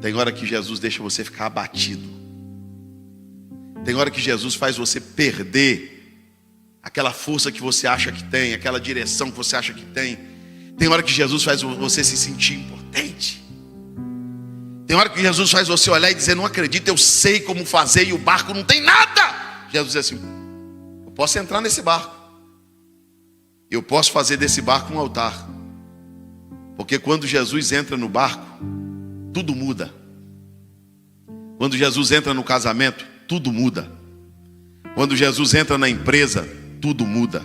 Tem hora que Jesus deixa você ficar abatido. Tem hora que Jesus faz você perder aquela força que você acha que tem, aquela direção que você acha que tem. Tem hora que Jesus faz você se sentir impotente. Tem hora que Jesus faz você olhar e dizer: não acredito, eu sei como fazer e o barco não tem nada. Jesus diz assim: eu posso entrar nesse barco. Eu posso fazer desse barco um altar. Porque quando Jesus entra no barco, tudo muda. Quando Jesus entra no casamento, tudo muda. Quando Jesus entra na empresa, tudo muda.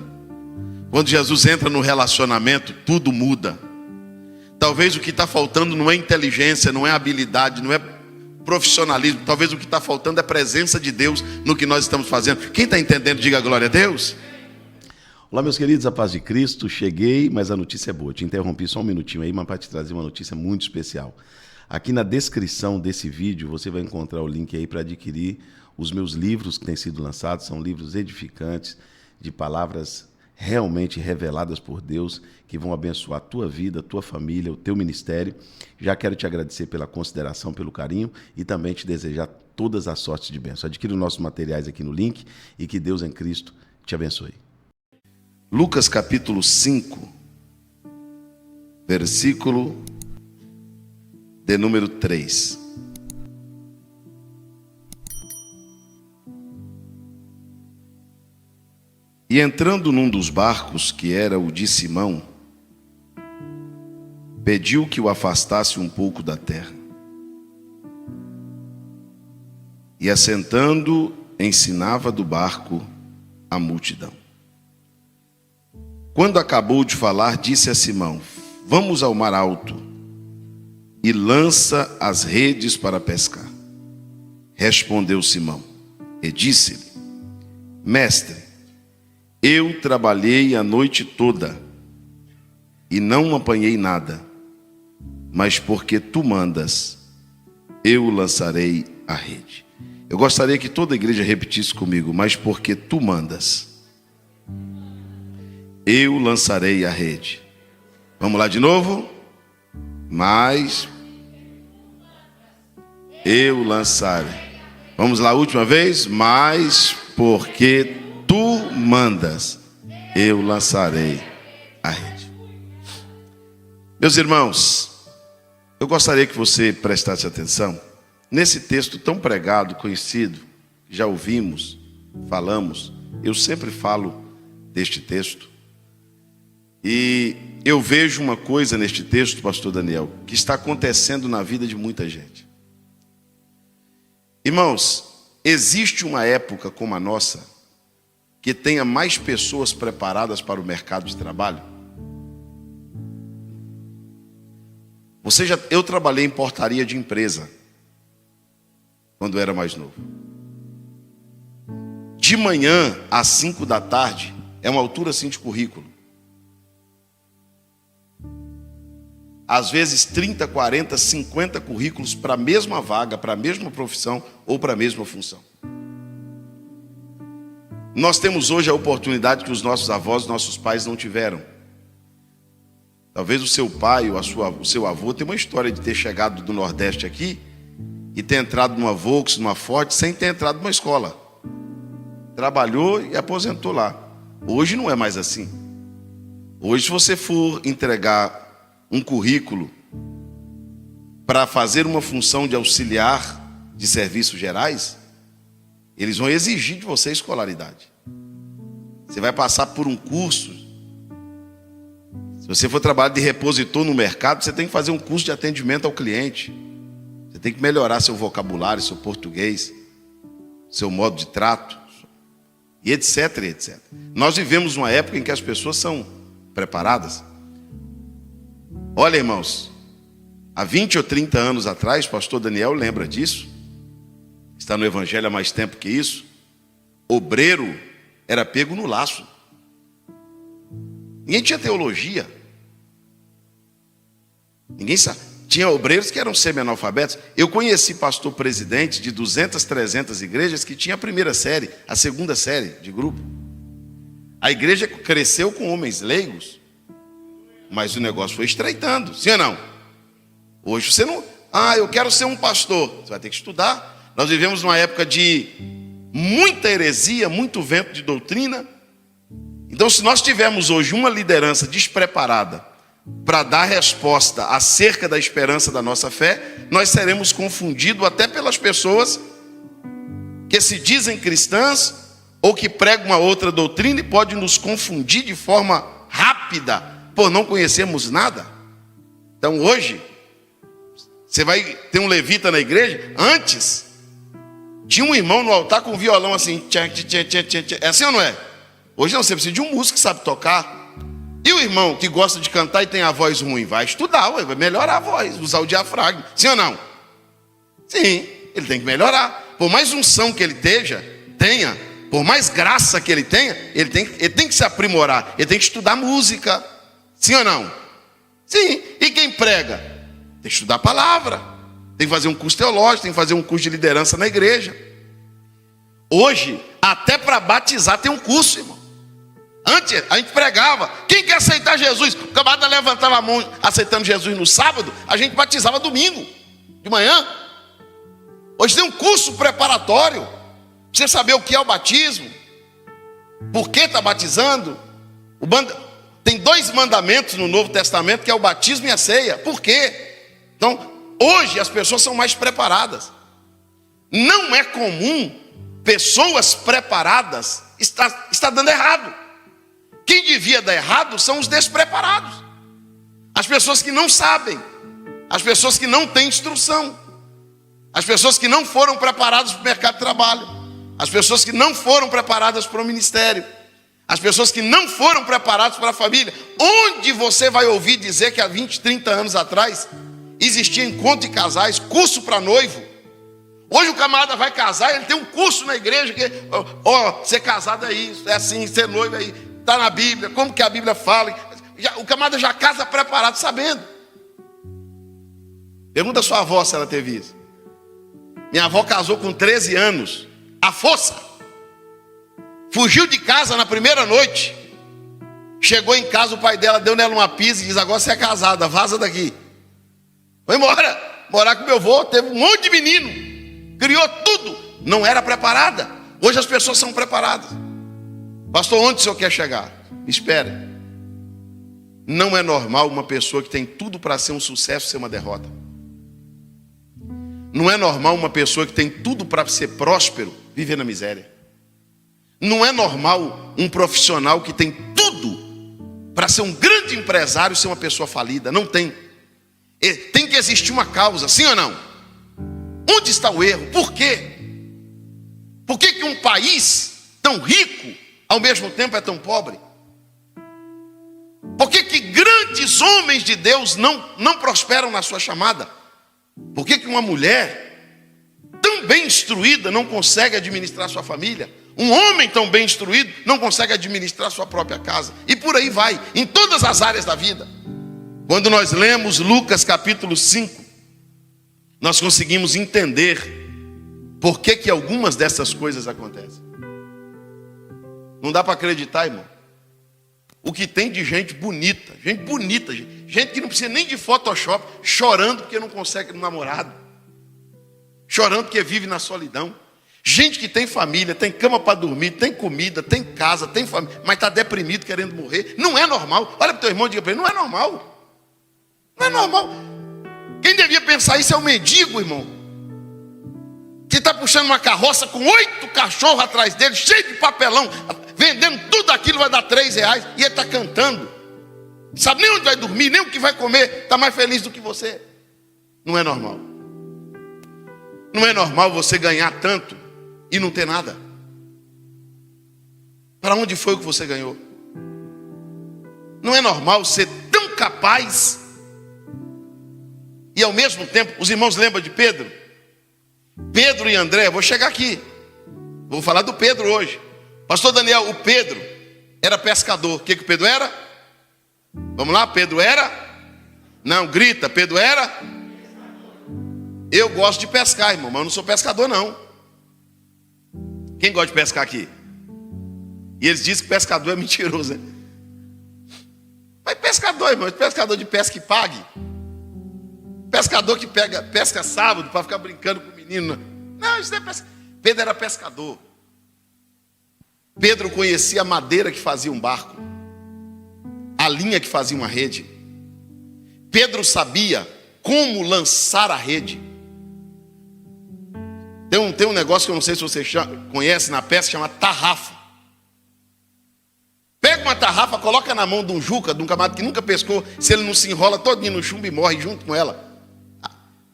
Quando Jesus entra no relacionamento, tudo muda. Talvez o que está faltando não é inteligência, não é habilidade, não é profissionalismo. Talvez o que está faltando é a presença de Deus no que nós estamos fazendo. Quem está entendendo, diga glória a Deus. Olá, meus queridos, a paz de Cristo. Cheguei, mas a notícia é boa. Te interrompi só um minutinho aí, mas para te trazer uma notícia muito especial. Aqui na descrição desse vídeo você vai encontrar o link aí para adquirir os meus livros que têm sido lançados. São livros edificantes, de palavras realmente reveladas por Deus, que vão abençoar a tua vida, a tua família, o teu ministério. Já quero te agradecer pela consideração, pelo carinho e também te desejar todas as sortes de bênção. Adquira os nossos materiais aqui no link e que Deus em Cristo te abençoe. Lucas capítulo 5, versículo de número 3. E entrando num dos barcos, que era o de Simão, pediu que o afastasse um pouco da terra. E assentando, ensinava do barco a multidão. Quando acabou de falar, disse a Simão: vamos ao mar alto e lança as redes para pescar. Respondeu Simão e disse-lhe: Mestre, eu trabalhei a noite toda e não apanhei nada, mas porque tu mandas, eu lançarei a rede. Eu gostaria que toda a igreja repetisse comigo: mas porque tu mandas, eu lançarei a rede. Vamos lá de novo? Mas eu lançarei. Vamos lá, última vez. Mas porque tu mandas, eu lançarei a rede. Meus irmãos, eu gostaria que você prestasse atenção nesse texto tão pregado, conhecido, que já ouvimos, falamos. Eu sempre falo deste texto. E eu vejo uma coisa neste texto, pastor Daniel, que está acontecendo na vida de muita gente. Irmãos, existe uma época como a nossa que tenha mais pessoas preparadas para o mercado de trabalho? Eu trabalhei em portaria de empresa quando eu era mais novo. De manhã às 5 da tarde é uma altura assim de currículo. Às vezes 30, 40, 50 currículos para a mesma vaga, para a mesma profissão ou para a mesma função. Nós temos hoje a oportunidade que os nossos avós, nossos pais não tiveram. Talvez o seu pai ou o seu avô tenha uma história de ter chegado do Nordeste aqui e ter entrado numa Volks, numa Ford, sem ter entrado numa escola. Trabalhou e aposentou lá. Hoje não é mais assim. Hoje, se você for entregar um currículo para fazer uma função de auxiliar de serviços gerais, eles vão exigir de você escolaridade. Você vai passar por um curso. Se você for trabalhar de repositor no mercado, você tem que fazer um curso de atendimento ao cliente. Você tem que melhorar seu vocabulário, seu português, seu modo de trato, e etc, etc. Nós vivemos uma época em que as pessoas são preparadas. Olha, irmãos, há 20 ou 30 anos atrás, pastor Daniel lembra disso, está no evangelho há mais tempo que isso, obreiro era pego no laço. Ninguém tinha teologia. Ninguém sabe. Tinha obreiros que eram semi-analfabetos. Eu conheci pastor presidente de 200, 300 igrejas que tinha a primeira série, a segunda série de grupo. A igreja cresceu com homens leigos, mas o negócio foi estreitando, sim ou não? Hoje você não... Ah, eu quero ser um pastor. Você vai ter que estudar. Nós vivemos numa época de muita heresia, muito vento de doutrina. Então, se nós tivermos hoje uma liderança despreparada para dar resposta acerca da esperança da nossa fé, nós seremos confundidos até pelas pessoas que se dizem cristãs ou que pregam uma outra doutrina e pode nos confundir de forma rápida por não conhecermos nada. Então hoje, você vai ter um levita na igreja. Antes, tinha um irmão no altar com um violão assim, é assim ou não é? Hoje não, você precisa de um músico que sabe tocar. E o irmão que gosta de cantar e tem a voz ruim, vai estudar, vai melhorar a voz, usar o diafragma. Sim ou não? Sim, ele tem que melhorar. Por mais unção que ele tenha, por mais graça que ele tenha, ele tem que se aprimorar. Ele tem que estudar música. Sim ou não? Sim. E quem prega? Tem que estudar a palavra. Tem que fazer um curso teológico, tem que fazer um curso de liderança na igreja. Hoje, até para batizar tem um curso, irmão. Antes, a gente pregava. Quem quer aceitar Jesus? O camarada levantava a mão aceitando Jesus no sábado, a gente batizava domingo, de manhã. Hoje tem um curso preparatório. Pra você saber o que é o batismo. Por que está batizando. Tem 2 mandamentos no Novo Testamento, que é o batismo e a ceia. Por quê? Então, hoje as pessoas são mais preparadas. Não é comum pessoas preparadas está dando errado. Quem devia dar errado são os despreparados. As pessoas que não sabem. As pessoas que não têm instrução. As pessoas que não foram preparadas para o mercado de trabalho. As pessoas que não foram preparadas para o ministério. As pessoas que não foram preparadas para a família. Onde você vai ouvir dizer que há 20, 30 anos atrás existia encontro de casais, curso para noivo? Hoje o camarada vai casar, ele tem um curso na igreja que, ser casado é isso, é assim, ser noivo é isso. Está na Bíblia, como que a Bíblia fala. O camarada já casa preparado, sabendo. Pergunta a sua avó se ela teve isso. Minha avó casou com 13 anos, à força. Fugiu de casa na primeira noite. Chegou em casa, o pai dela deu nela uma pisa e diz: agora você é casada, vaza daqui. Foi embora, morar com meu avô, teve um monte de menino. Criou tudo, não era preparada. Hoje as pessoas são preparadas. Pastor, onde o senhor quer chegar? Espere. Não é normal uma pessoa que tem tudo para ser um sucesso ser uma derrota. Não é normal uma pessoa que tem tudo para ser próspero viver na miséria. Não é normal um profissional que tem tudo para ser um grande empresário ser uma pessoa falida. Não tem. Tem que existir uma causa, sim ou não? Onde está o erro? Por quê? Por que um país tão rico ao mesmo tempo é tão pobre? Por que grandes homens de Deus não prosperam na sua chamada? Por que uma mulher tão bem instruída não consegue administrar sua família? Um homem tão bem instruído não consegue administrar sua própria casa? E por aí vai, em todas as áreas da vida. Quando nós lemos Lucas capítulo 5, nós conseguimos entender por que algumas dessas coisas acontecem. Não dá para acreditar, irmão. O que tem de gente bonita, gente que não precisa nem de Photoshop, chorando porque não consegue um namorado, chorando porque vive na solidão. Gente que tem família, tem cama para dormir, tem comida, tem casa, tem família, mas está deprimido querendo morrer. Não é normal. Olha para o teu irmão e diga para ele: não é normal. Não é normal. Quem devia pensar isso é o mendigo, irmão, que está puxando uma carroça com 8 cachorros atrás dele, cheio de papelão, vendendo tudo aquilo, vai dar R$3, e ele está cantando. Não sabe nem onde vai dormir, nem o que vai comer, está mais feliz do que você. Não é normal. Não é normal você ganhar tanto e não ter nada. Para onde foi o que você ganhou? Não é normal ser tão capaz e ao mesmo tempo, os irmãos lembram de Pedro? Pedro e André, vou chegar aqui. Vou falar do Pedro hoje. Pastor Daniel, o Pedro era pescador. O que o Pedro era? Vamos lá, Pedro era? Não, grita, Pedro era? Eu gosto de pescar, irmão, mas eu não sou pescador, não. Quem gosta de pescar aqui? E eles dizem que pescador é mentiroso, né? Mas pescador, irmão, pescador de pesca que pague. pescador que pesca sábado para ficar brincando com o menino. Não, isso não é pesca. Pedro era pescador. Pedro conhecia a madeira que fazia um barco, a linha que fazia uma rede. Pedro sabia como lançar a rede. Tem um negócio que eu não sei se você conhece na pesca, chama tarrafa. Pega uma tarrafa, coloca na mão de um juca, de um camarada que nunca pescou, se ele não se enrola todinho no chumbo e morre junto com ela.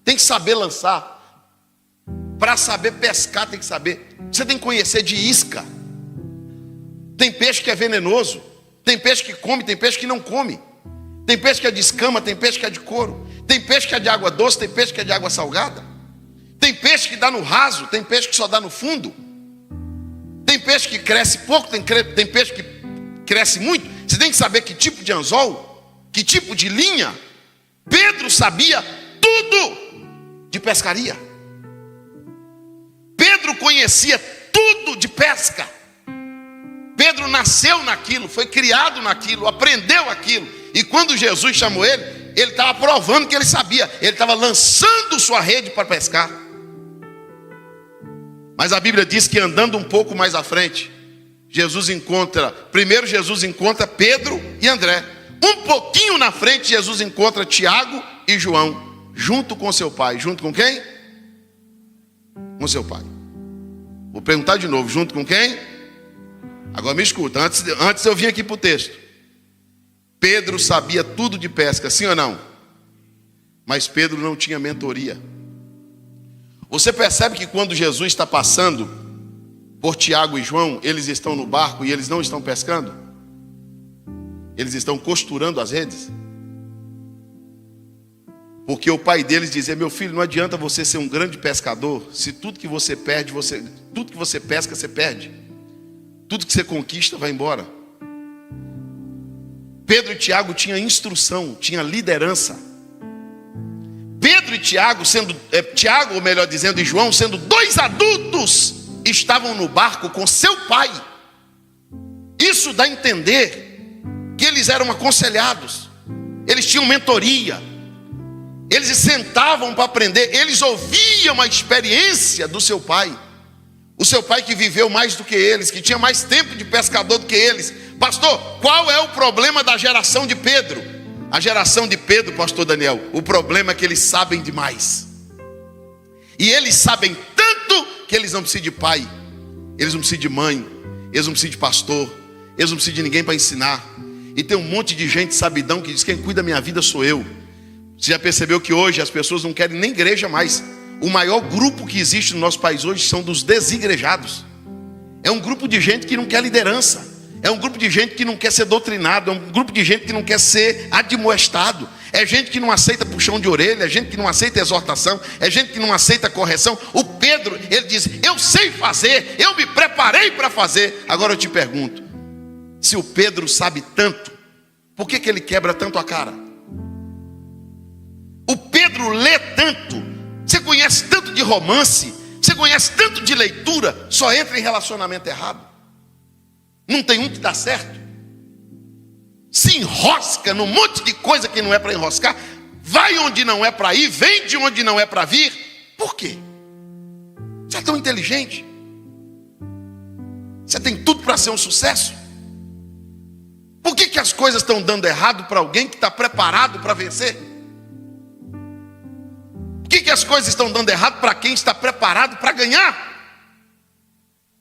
Tem que saber lançar. Para saber pescar tem que saber. Você tem que conhecer de isca. Tem peixe que é venenoso. Tem peixe que come, tem peixe que não come. Tem peixe que é de escama, tem peixe que é de couro. Tem peixe que é de água doce, tem peixe que é de água salgada. Tem peixe que dá no raso, tem peixe que só dá no fundo. Tem peixe que cresce pouco, tem peixe que cresce muito. Você tem que saber que tipo de anzol, que tipo de linha. Pedro sabia tudo de pescaria. Pedro conhecia tudo de pesca. Pedro nasceu naquilo, foi criado naquilo, aprendeu aquilo. E quando Jesus chamou ele estava provando que ele sabia. Ele estava lançando sua rede para pescar. Mas a Bíblia diz que andando um pouco mais à frente, primeiro Jesus encontra Pedro e André. Um pouquinho na frente, Jesus encontra Tiago e João, junto com seu pai. Junto com quem? Com seu pai. Vou perguntar de novo, junto com quem? Agora me escuta, antes eu vim aqui para o texto. Pedro sabia tudo de pesca, sim ou não? Mas Pedro não tinha mentoria. Você percebe que quando Jesus está passando por Tiago e João, eles estão no barco e eles não estão pescando? Eles estão costurando as redes? Porque o pai deles dizia: meu filho, não adianta você ser um grande pescador, se tudo que você perde, tudo que você pesca, você perde. Tudo que você conquista vai embora. Pedro e Tiago tinham instrução, tinham liderança. Pedro e Tiago, Tiago, ou melhor dizendo, e João, sendo dois adultos, estavam no barco com seu pai. Isso dá a entender que eles eram aconselhados, eles tinham mentoria, eles sentavam para aprender, eles ouviam a experiência do seu pai. O seu pai que viveu mais do que eles, que tinha mais tempo de pescador do que eles. Pastor, qual é o problema da geração de Pedro? A geração de Pedro, pastor Daniel, o problema é que eles sabem demais. E eles sabem tanto que eles não precisam de pai, eles não precisam de mãe, eles não precisam de pastor, eles não precisam de ninguém para ensinar. E tem um monte de gente sabidão que diz: quem cuida da minha vida sou eu. Você já percebeu que hoje as pessoas não querem nem igreja mais? O maior grupo que existe no nosso país hoje são dos desigrejados. É um grupo de gente que não quer liderança. É um grupo de gente que não quer ser doutrinado. É um grupo de gente que não quer ser admoestado. É gente que não aceita puxão de orelha. É gente que não aceita exortação. É gente que não aceita correção. O Pedro, ele diz: eu sei fazer, eu me preparei para fazer. Agora eu te pergunto, se o Pedro sabe tanto, por que ele quebra tanto a cara? O Pedro lê tanto, você conhece tanto de romance, você conhece tanto de leitura, só entra em relacionamento errado. Não tem um que dá certo. Se enrosca num monte de coisa que não é para enroscar, vai onde não é para ir, vem de onde não é para vir. Por quê? Você é tão inteligente, você tem tudo para ser um sucesso. Por que as coisas estão dando errado para alguém que está preparado para vencer? Por que as coisas estão dando errado para quem está preparado para ganhar?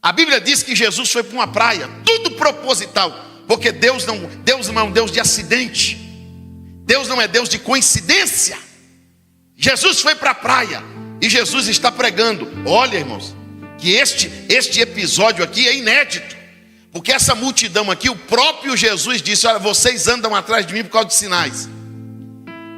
A Bíblia diz que Jesus foi para uma praia, tudo proposital, porque Deus não é um Deus de acidente, Deus não é Deus de coincidência. Jesus foi para a praia e Jesus está pregando. Olha, irmãos, que este episódio aqui é inédito, porque essa multidão aqui, o próprio Jesus disse: olha, vocês andam atrás de mim por causa de sinais.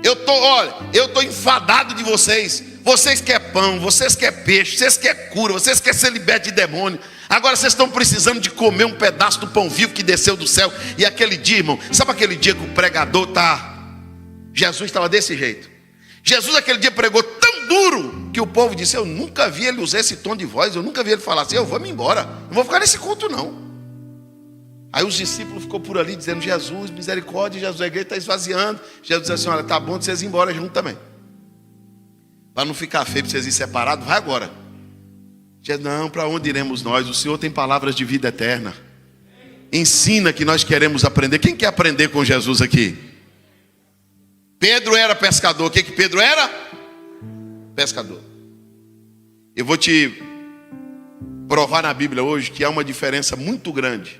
Eu estou enfadado de vocês. Vocês querem pão, vocês querem peixe, vocês querem cura, vocês querem ser libertos de demônio. Agora vocês estão precisando de comer um pedaço do pão vivo que desceu do céu. E aquele dia, irmão, sabe aquele dia que o pregador Jesus estava desse jeito. Jesus aquele dia pregou tão duro que o povo disse: eu nunca vi ele usar esse tom de voz, eu nunca vi ele falar assim: eu vou me embora, não vou ficar nesse culto não. Aí os discípulos ficou por ali dizendo: Jesus, misericórdia, Jesus, a igreja está esvaziando. Jesus disse assim: olha, tá bom de vocês ir embora junto também. Para não ficar feio para vocês irem separados, vai agora. Não, para onde iremos nós? O Senhor tem palavras de vida eterna. Ensina que nós queremos aprender. Quem quer aprender com Jesus aqui? Pedro era pescador. O que Pedro era? Pescador. Eu vou te provar na Bíblia hoje que há uma diferença muito grande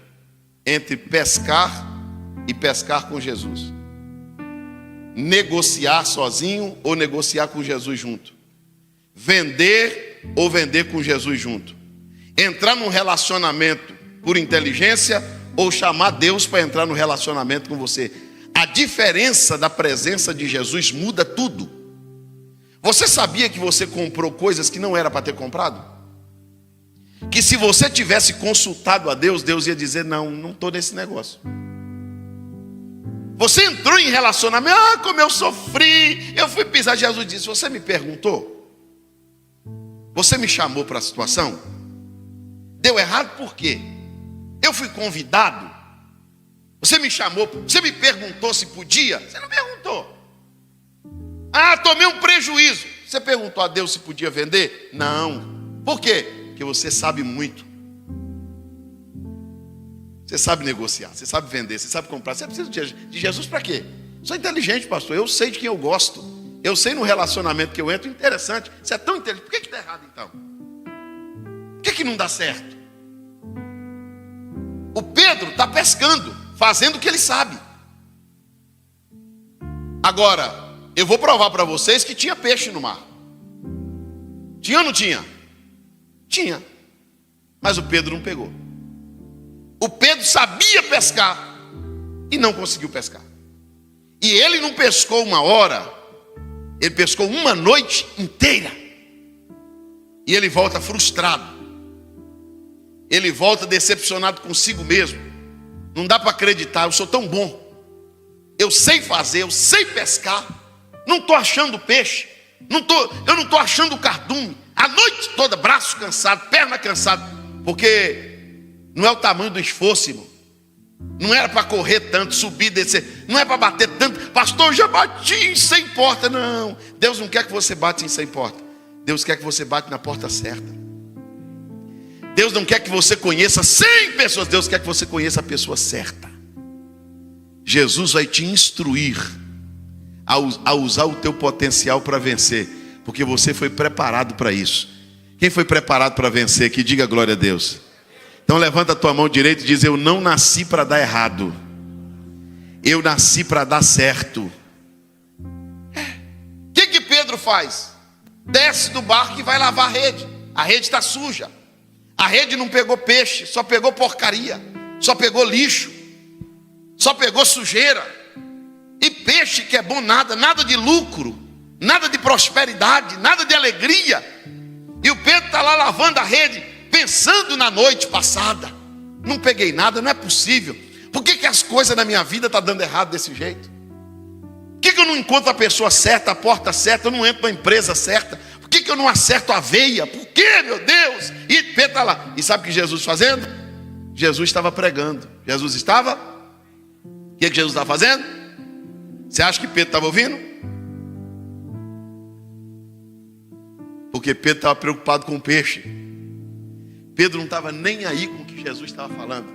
entre pescar e pescar com Jesus. Negociar sozinho ou negociar com Jesus junto. Vender ou vender com Jesus junto. Entrar num relacionamento por inteligência ou chamar Deus para entrar no relacionamento com você. A diferença da presença de Jesus muda tudo. Você sabia que você comprou coisas que não era para ter comprado? Que se você tivesse consultado a Deus, Deus ia dizer, não estou nesse negócio. Você entrou em relacionamento, como eu sofri, eu fui pisar. Jesus disse, você me perguntou? Você me chamou para a situação? Deu errado por quê? Eu fui convidado? Você me chamou, você me perguntou se podia? Você não perguntou. Tomei um prejuízo. Você perguntou a Deus se podia vender? Não. Por quê? Porque você sabe muito. Você sabe negociar, você sabe vender, você sabe comprar. Você precisa de Jesus para quê? Sou inteligente, pastor. Eu sei de quem eu gosto. Eu sei no relacionamento que eu entro. Interessante. Você é tão inteligente. Por que está errado então? Por que não dá certo? O Pedro está pescando, fazendo o que ele sabe. Agora, eu vou provar para vocês que tinha peixe no mar. Tinha ou não tinha? Tinha. Mas o Pedro não pegou. O Pedro sabia pescar e não conseguiu pescar. E ele não pescou uma hora, ele pescou uma noite inteira. E ele volta frustrado. Ele volta decepcionado consigo mesmo. Não dá para acreditar, eu sou tão bom. Eu sei fazer, eu sei pescar. Não estou achando peixe. Eu não estou achando cardume. A noite toda, braço cansado, perna cansada. Porque não é o tamanho do esforço, irmão. Não era para correr tanto, subir, descer. Não é para bater tanto. Pastor, eu já bati em 100 portas. Não, Deus não quer que você bata em 100 portas. Deus quer que você bate na porta certa. Deus não quer que você conheça 100 pessoas. Deus quer que você conheça a pessoa certa. Jesus vai te instruir a usar o teu potencial para vencer. Porque você foi preparado para isso. Quem foi preparado para vencer? Que diga glória a Deus. Então levanta a tua mão direita e diz, eu não nasci para dar errado. Eu nasci para dar certo. O que Pedro faz? Desce do barco e vai lavar a rede. A rede está suja. A rede não pegou peixe, só pegou porcaria. Só pegou lixo. Só pegou sujeira. E peixe que é bom nada, nada de lucro. Nada de prosperidade, nada de alegria. E o Pedro está lá lavando a rede, pensando na noite passada. Não peguei nada, não é possível. Por que as coisas na minha vida estão dando errado desse jeito? Por que eu não encontro a pessoa certa, a porta certa? Eu não entro na empresa certa? Por que eu não acerto a veia? Por que, meu Deus? E Pedro está lá. E sabe o que Jesus fazendo? Jesus estava pregando. Jesus estava? O que Jesus estava fazendo? Você acha que Pedro estava ouvindo? Porque Pedro estava preocupado com o peixe. Pedro não estava nem aí com o que Jesus estava falando.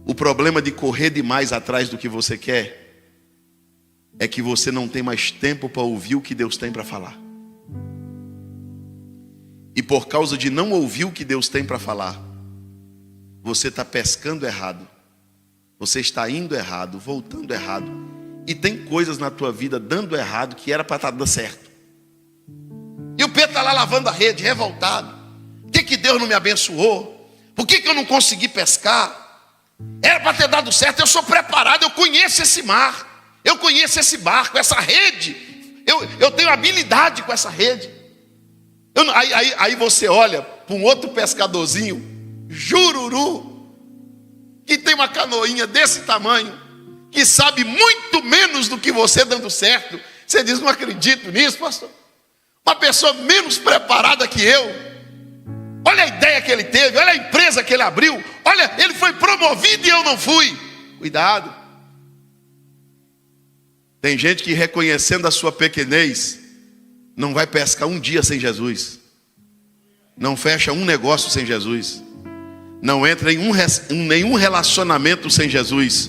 O problema de correr demais atrás do que você quer é que você não tem mais tempo para ouvir o que Deus tem para falar. E por causa de não ouvir o que Deus tem para falar, você está pescando errado. Você está indo errado, voltando errado. E tem coisas na tua vida dando errado que era para estar dando certo. E o Pedro está lá lavando a rede, revoltado. Por que Deus não me abençoou? Por que eu não consegui pescar? Era para ter dado certo, eu sou preparado, eu conheço esse mar. Eu conheço esse barco, essa rede. Eu tenho habilidade com essa rede. Aí você olha para um outro pescadorzinho, jururu, que tem uma canoinha desse tamanho, que sabe muito menos do que você dando certo. Você diz, não acredito nisso, pastor. Uma pessoa menos preparada que eu. Olha a ideia que ele teve, olha a empresa que ele abriu. Olha, ele foi promovido e eu não fui. Cuidado. Tem gente que reconhecendo a sua pequenez, não vai pescar um dia sem Jesus. Não fecha um negócio sem Jesus. Não entra em nenhum relacionamento sem Jesus.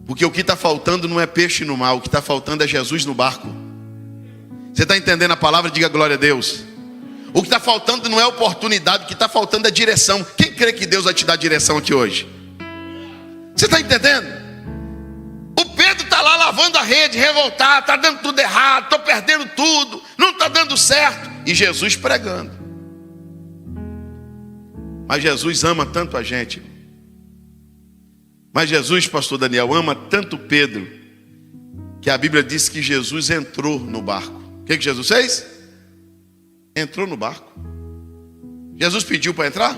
Porque o que está faltando não é peixe no mar, o que está faltando é Jesus no barco. Você está entendendo a palavra? Diga glória a Deus. O que está faltando não é oportunidade, o que está faltando é direção. Quem crê que Deus vai te dar direção aqui hoje? Você está entendendo? O Pedro está lá lavando a rede, revoltado, está dando tudo errado, estou perdendo tudo, não está dando certo. E Jesus pregando. Mas Jesus ama tanto a gente. Mas Jesus, pastor Daniel, ama tanto Pedro, que a Bíblia diz que Jesus entrou no barco. O que Jesus fez? Entrou no barco. Jesus pediu para entrar?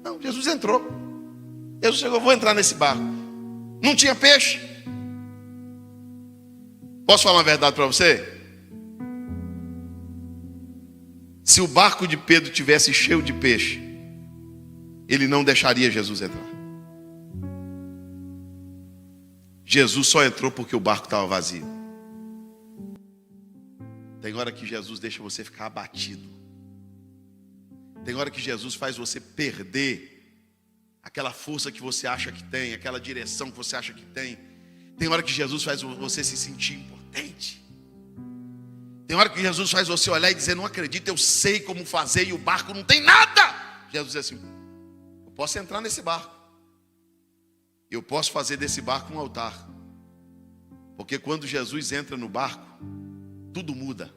Não, Jesus entrou. Jesus chegou, vou entrar nesse barco. Não tinha peixe. Posso falar uma verdade para você? Se o barco de Pedro tivesse cheio de peixe, ele não deixaria Jesus entrar. Jesus só entrou porque o barco estava vazio. Tem hora que Jesus deixa você ficar abatido. Tem hora que Jesus faz você perder aquela força que você acha que tem, aquela direção que você acha que tem. Tem hora que Jesus faz você se sentir impotente. Tem hora que Jesus faz você olhar e dizer, não acredito, eu sei como fazer e o barco não tem nada. Jesus diz assim, eu posso entrar nesse barco. Eu posso fazer desse barco um altar. Porque quando Jesus entra no barco, tudo muda.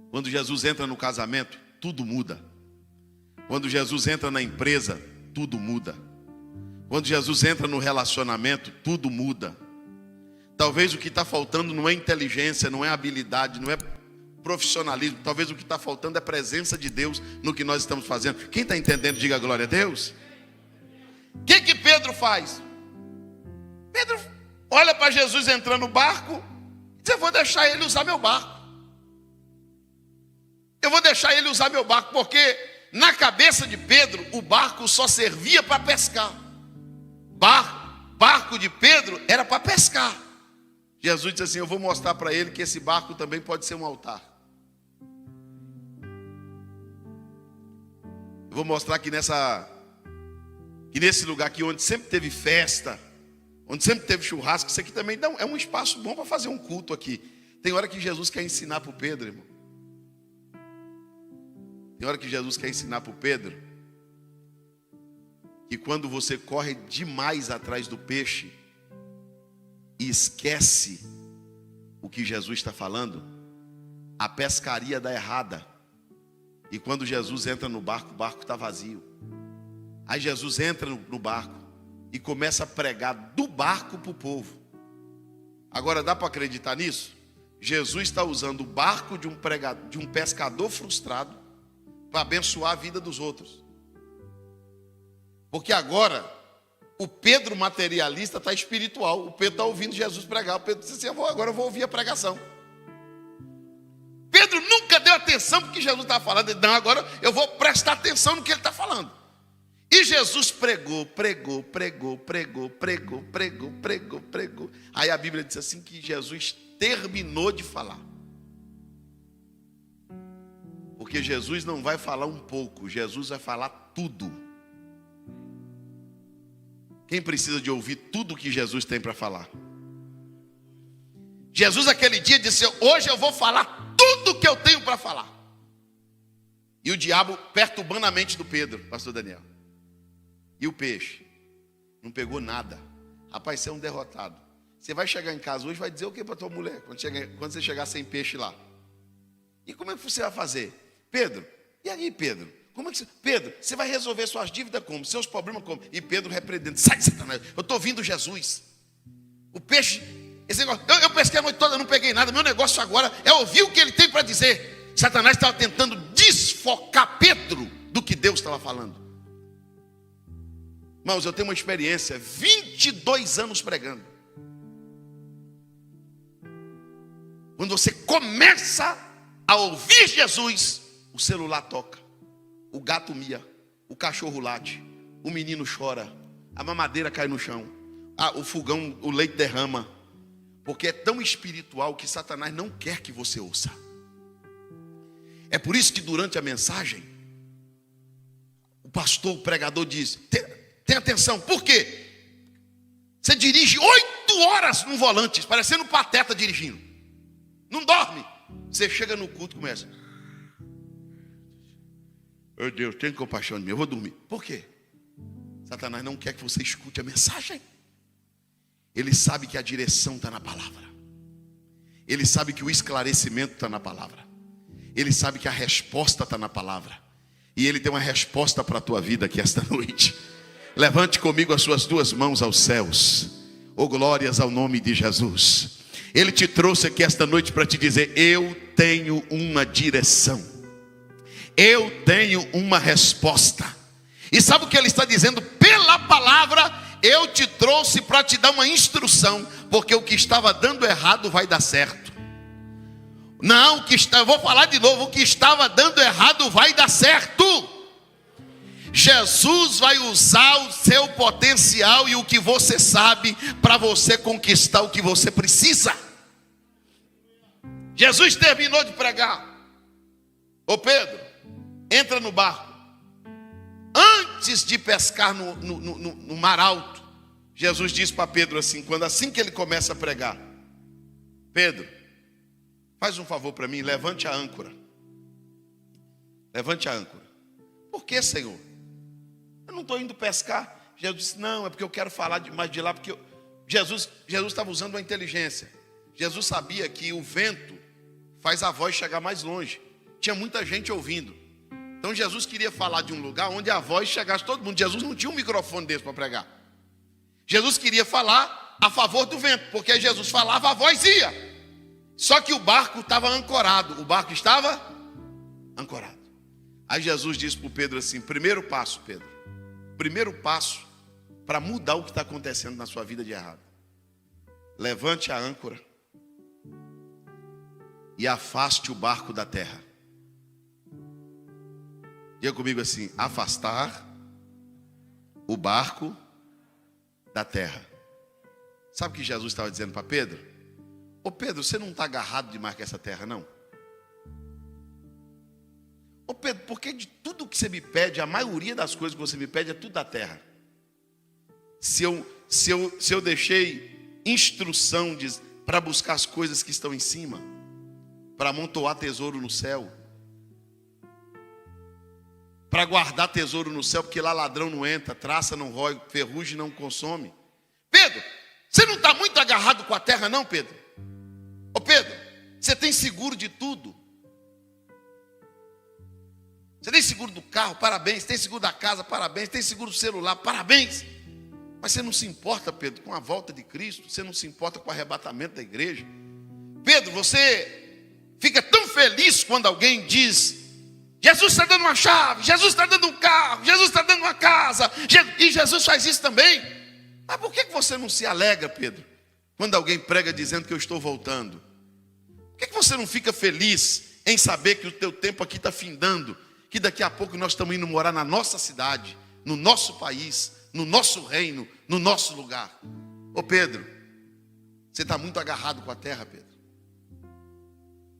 Quando Jesus entra no casamento, tudo muda. Quando Jesus entra na empresa, tudo muda. Quando Jesus entra no relacionamento, tudo muda. Talvez o que está faltando não é inteligência, não é habilidade, não é profissionalismo. Talvez o que está faltando é a presença de Deus no que nós estamos fazendo. Quem está entendendo, diga glória a Deus. O que Pedro faz? Pedro olha para Jesus entrando no barco e diz, eu vou deixar ele usar meu barco. Eu vou deixar ele usar meu barco, porque na cabeça de Pedro, o barco só servia para pescar. Barco de Pedro era para pescar. Jesus disse assim, eu vou mostrar para ele que esse barco também pode ser um altar. Eu vou mostrar que nesse lugar aqui, onde sempre teve festa, onde sempre teve churrasco, isso aqui também é um espaço bom para fazer um culto aqui. Tem hora que Jesus quer ensinar para o Pedro, irmão. Tem hora que Jesus quer ensinar para o Pedro que quando você corre demais atrás do peixe e esquece o que Jesus está falando, a pescaria dá errada. E quando Jesus entra no barco, o barco está vazio. Aí Jesus entra no barco e começa a pregar do barco para o povo. Agora dá para acreditar nisso? Jesus está usando o barco de um pescador frustrado para abençoar a vida dos outros. Porque agora o Pedro materialista está espiritual. O Pedro está ouvindo Jesus pregar. O Pedro disse assim, agora eu vou ouvir a pregação. Pedro nunca deu atenção porque Jesus estava falando. Não, agora eu vou prestar atenção no que ele está falando. E Jesus pregou. Aí a Bíblia diz assim que Jesus terminou de falar. Porque Jesus não vai falar um pouco, Jesus vai falar tudo. Quem precisa de ouvir tudo que Jesus tem para falar? Jesus aquele dia disse, hoje eu vou falar tudo que eu tenho para falar. E o diabo perturbando a mente do Pedro, pastor Daniel. E o peixe? Não pegou nada. Rapaz, você é um derrotado. Você vai chegar em casa hoje e vai dizer o que para tua mulher? Quando você chegar sem peixe lá. E como é que você vai fazer? Pedro, e aí Pedro? Pedro, você vai resolver suas dívidas como? Seus problemas como? E Pedro repreendendo, sai Satanás, eu estou ouvindo Jesus. O peixe, esse negócio, eu pesquei a noite toda, não peguei nada. Meu negócio agora é ouvir o que ele tem para dizer. Satanás estava tentando desfocar Pedro do que Deus estava falando. Irmãos, eu tenho uma experiência, 22 anos pregando. Quando você começa a ouvir Jesus, o celular toca, o gato mia, o cachorro late, o menino chora, a mamadeira cai no chão, o fogão, o leite derrama. Porque é tão espiritual que Satanás não quer que você ouça. É por isso que durante a mensagem, o pastor, o pregador diz, tem atenção, por quê? Você dirige 8 horas no volante, parecendo um pateta dirigindo. Não dorme. Você chega no culto e começa. Meu Deus, tenha compaixão de mim, eu vou dormir. Por quê? Satanás não quer que você escute a mensagem. Ele sabe que a direção está na palavra. Ele sabe que o esclarecimento está na palavra. Ele sabe que a resposta está na palavra. E ele tem uma resposta para a tua vida aqui esta noite. Levante comigo as suas 2 mãos aos céus. Oh, glórias ao nome de Jesus. Ele te trouxe aqui esta noite para te dizer: eu tenho uma direção. Eu tenho uma resposta. E sabe o que ele está dizendo? Pela palavra, eu te trouxe para te dar uma instrução. Porque o que estava dando errado vai dar certo. Não, eu vou falar de novo. O que estava dando errado vai dar certo. Jesus vai usar o seu potencial e o que você sabe para você conquistar o que você precisa. Jesus terminou de pregar. Ô Pedro, entra no barco. Antes de pescar no mar alto, Jesus disse para Pedro assim que ele começa a pregar: Pedro, faz um favor para mim, levante a âncora. Levante a âncora. Por que, Senhor? Eu não estou indo pescar. Jesus disse: não, é porque eu quero falar mais de lá. Porque Jesus estava usando uma inteligência. Jesus sabia que o vento faz a voz chegar mais longe. Tinha muita gente ouvindo. Então Jesus queria falar de um lugar onde a voz chegasse todo mundo. Jesus não tinha um microfone desse para pregar. Jesus queria falar a favor do vento, porque Jesus falava, a voz ia. Só que o barco estava ancorado. O barco estava ancorado. Aí Jesus disse para o Pedro assim: primeiro passo, Pedro. Primeiro passo para mudar o que está acontecendo na sua vida de errado. Levante a âncora e afaste o barco da terra. Diga comigo assim: afastar o barco da terra. Sabe o que Jesus estava dizendo para Pedro? Ô Pedro, você não está agarrado demais com essa terra, não? Ô Pedro, porque de tudo que você me pede, a maioria das coisas que você me pede é tudo da terra. Se eu deixei instrução para buscar as coisas que estão em cima, para amontoar tesouro no céu, para guardar tesouro no céu, porque lá ladrão não entra, traça não rói, ferrugem não consome. Pedro, você não está muito agarrado com a terra, não, Pedro? Ô Pedro, você tem seguro de tudo. Você tem seguro do carro, parabéns. Tem seguro da casa, parabéns. Tem seguro do celular, parabéns. Mas você não se importa, Pedro, com a volta de Cristo. Você não se importa com o arrebatamento da igreja. Pedro, você fica tão feliz quando alguém diz: Jesus está dando uma chave, Jesus está dando um carro, Jesus está dando uma casa. E Jesus faz isso também. Mas por que você não se alegra, Pedro, quando alguém prega dizendo que eu estou voltando? Por que você não fica feliz em saber que o teu tempo aqui está findando? Que daqui a pouco nós estamos indo morar na nossa cidade, no nosso país, no nosso reino, no nosso lugar. Ô Pedro, você está muito agarrado com a terra, Pedro.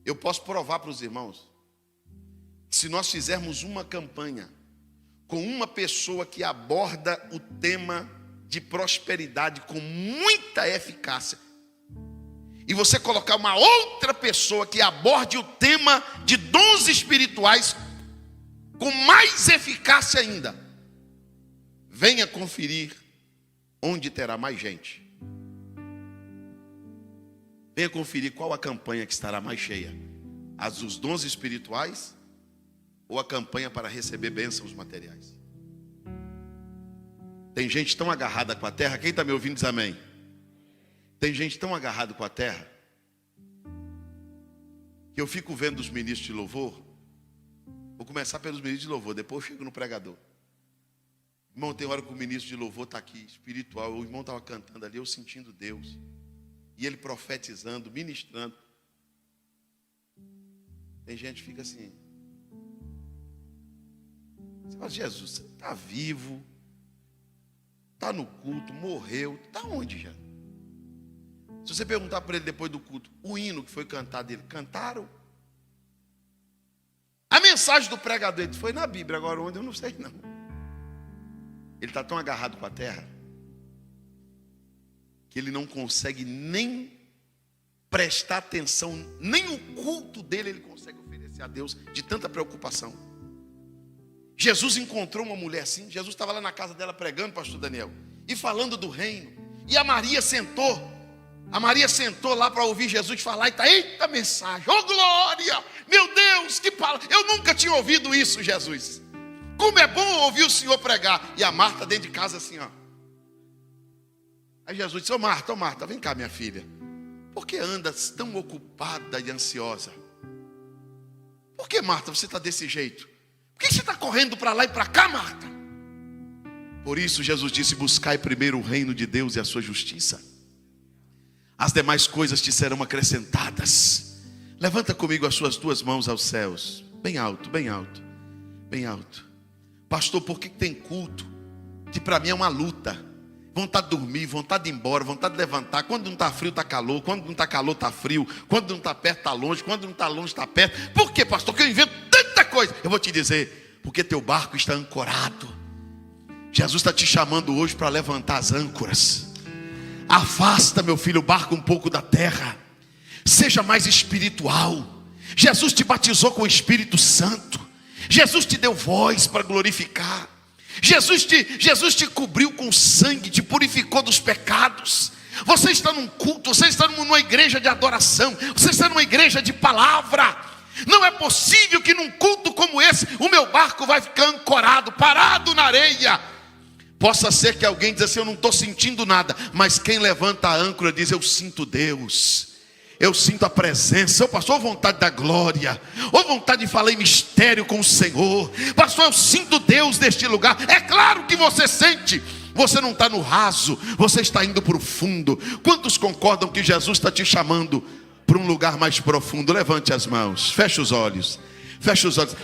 Eu posso provar para os irmãos que se nós fizermos uma campanha com uma pessoa que aborda o tema de prosperidade com muita eficácia, e você colocar uma outra pessoa que aborde o tema de dons espirituais com mais eficácia ainda, venha conferir onde terá mais gente. Venha conferir qual a campanha que estará mais cheia: as dos dons espirituais ou a campanha para receber bênçãos materiais. Tem gente tão agarrada com a terra. Quem está me ouvindo diz amém. Tem gente tão agarrada com a terra que eu fico vendo os ministros de louvor. Vou começar pelos ministros de louvor, depois eu chego no pregador. Irmão, tem hora que o ministro de louvor está aqui, espiritual. O irmão estava cantando ali, eu sentindo Deus. E ele profetizando, ministrando. Tem gente que fica assim. Você fala: Jesus, você está vivo, está no culto, morreu, está onde já? Se você perguntar para ele depois do culto, o hino que foi cantado, ele cantaram? A mensagem do pregador ele foi na Bíblia, agora onde eu não sei não. Ele está tão agarrado com a terra que ele não consegue nem prestar atenção, nem o culto dele ele consegue oferecer a Deus, de tanta preocupação. Jesus encontrou uma mulher assim. Jesus estava lá na casa dela pregando, pastor Daniel, e falando do reino. E a Maria sentou lá para ouvir Jesus falar. E está, eita mensagem, oh glória, meu Deus, que palavra. Eu nunca tinha ouvido isso, Jesus. Como é bom ouvir o Senhor pregar. E a Marta dentro de casa assim, ó. Aí Jesus disse, ô Marta, vem cá minha filha. Por que andas tão ocupada e ansiosa? Por que, Marta, você está desse jeito? Por que você está correndo para lá e para cá, Marta? Por isso Jesus disse, buscai primeiro o reino de Deus e a sua justiça. As demais coisas te serão acrescentadas. Levanta comigo as suas duas mãos aos céus. Bem alto, bem alto, bem alto. Pastor, por que tem culto que para mim é uma luta? Vontade de dormir, vontade de ir embora, vontade de levantar. Quando não está frio, está calor. Quando não está calor, está frio. Quando não está perto, está longe. Quando não está longe, está perto. Por quê, pastor? Que eu invento tanta coisa. Eu vou te dizer, porque teu barco está ancorado. Jesus está te chamando hoje para levantar as âncoras. Afasta, meu filho, o barco um pouco da terra. Seja mais espiritual. Jesus te batizou com o Espírito Santo. Jesus te deu voz para glorificar. Jesus te cobriu com sangue, te purificou dos pecados. Você está num culto, você está numa igreja de adoração, você está numa igreja de palavra. Não é possível que num culto como esse o meu barco vai ficar ancorado, parado na areia. Possa ser que alguém diz assim, eu não estou sentindo nada. Mas quem levanta a âncora diz, eu sinto Deus. Eu sinto a presença. Eu, pastor, vontade da glória, ou vontade de falar em mistério com o Senhor. Pastor, eu sinto Deus neste lugar. É claro que você sente. Você não está no raso, você está indo para o fundo. Quantos concordam que Jesus está te chamando para um lugar mais profundo? Levante as mãos, feche os olhos. Feche os olhos,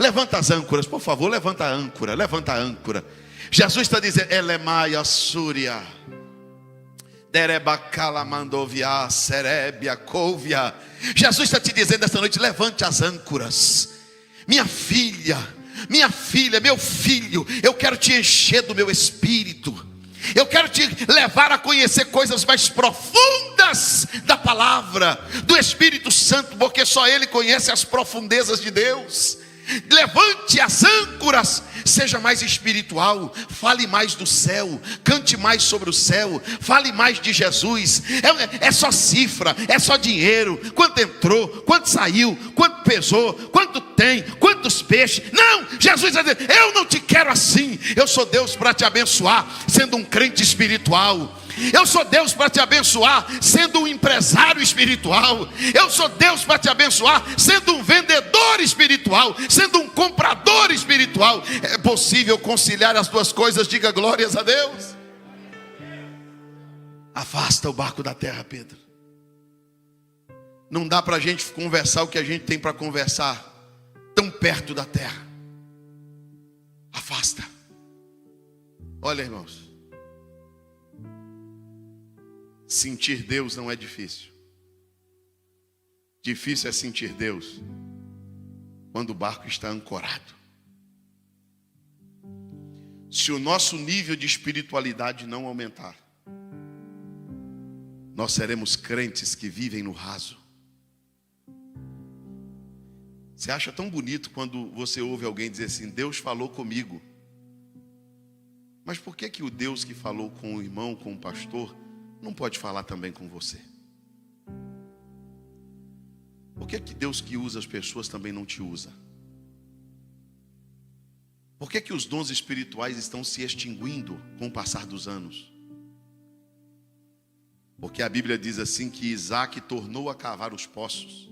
levanta as âncoras, por favor, levanta a âncora, levanta a âncora. Jesus está dizendo, Elemaia Súria, Derebacala Mandovia, Serebia, Couvia. Jesus está te dizendo esta noite, levante as âncoras. Minha filha, meu filho, eu quero te encher do meu espírito. Eu quero te levar a conhecer coisas mais profundas da palavra, do Espírito Santo, porque só Ele conhece as profundezas de Deus. Levante as âncoras, seja mais espiritual, fale mais do céu, cante mais sobre o céu, fale mais de Jesus. É só cifra, é só dinheiro, quanto entrou, quanto saiu, quanto pesou, quanto tem, quantos peixes. Não, Jesus vai dizer, eu não te quero assim. Eu sou Deus para te abençoar, sendo um crente espiritual. Eu sou Deus para te abençoar sendo um empresário espiritual. Eu sou Deus para te abençoar sendo um vendedor espiritual, sendo um comprador espiritual. É possível conciliar as duas coisas? Diga glórias a Deus. Afasta o barco da terra, Pedro. Não dá para a gente conversar o que a gente tem para conversar tão perto da terra. Afasta. Olha, irmãos, sentir Deus não é difícil. Difícil é sentir Deus quando o barco está ancorado. Se o nosso nível de espiritualidade não aumentar, nós seremos crentes que vivem no raso. Você acha tão bonito quando você ouve alguém dizer assim, Deus falou comigo. Mas por que o Deus que falou com o irmão, com o pastor, não pode falar também com você? Por que Deus que usa as pessoas também não te usa? Por que os dons espirituais estão se extinguindo com o passar dos anos? Porque a Bíblia diz assim que Isaac tornou a cavar os poços,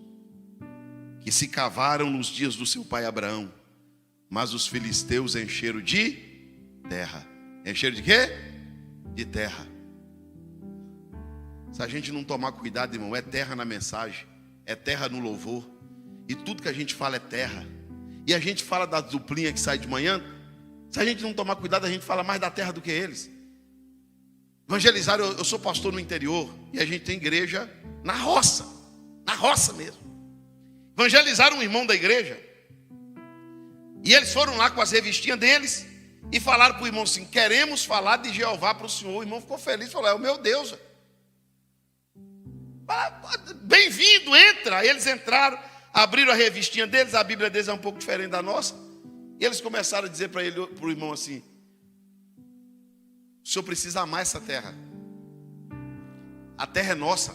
que se cavaram nos dias do seu pai Abraão, mas os filisteus encheram de terra. Encheram de quê? De terra. Se a gente não tomar cuidado, irmão, é terra na mensagem, é terra no louvor, e tudo que a gente fala é terra. E a gente fala da duplinha que sai de manhã. Se a gente não tomar cuidado, a gente fala mais da terra do que eles. Evangelizaram, eu sou pastor no interior e a gente tem igreja na roça mesmo. Evangelizaram um irmão da igreja e eles foram lá com as revistinhas deles e falaram para o irmão assim: queremos falar de Jeová para o senhor. O irmão ficou feliz, falou: é o meu Deus. Bem-vindo, entra. Aí eles entraram, abriram a revistinha deles, a Bíblia deles é um pouco diferente da nossa. E eles começaram a dizer para o irmão assim: o senhor precisa amar essa terra. A terra é nossa.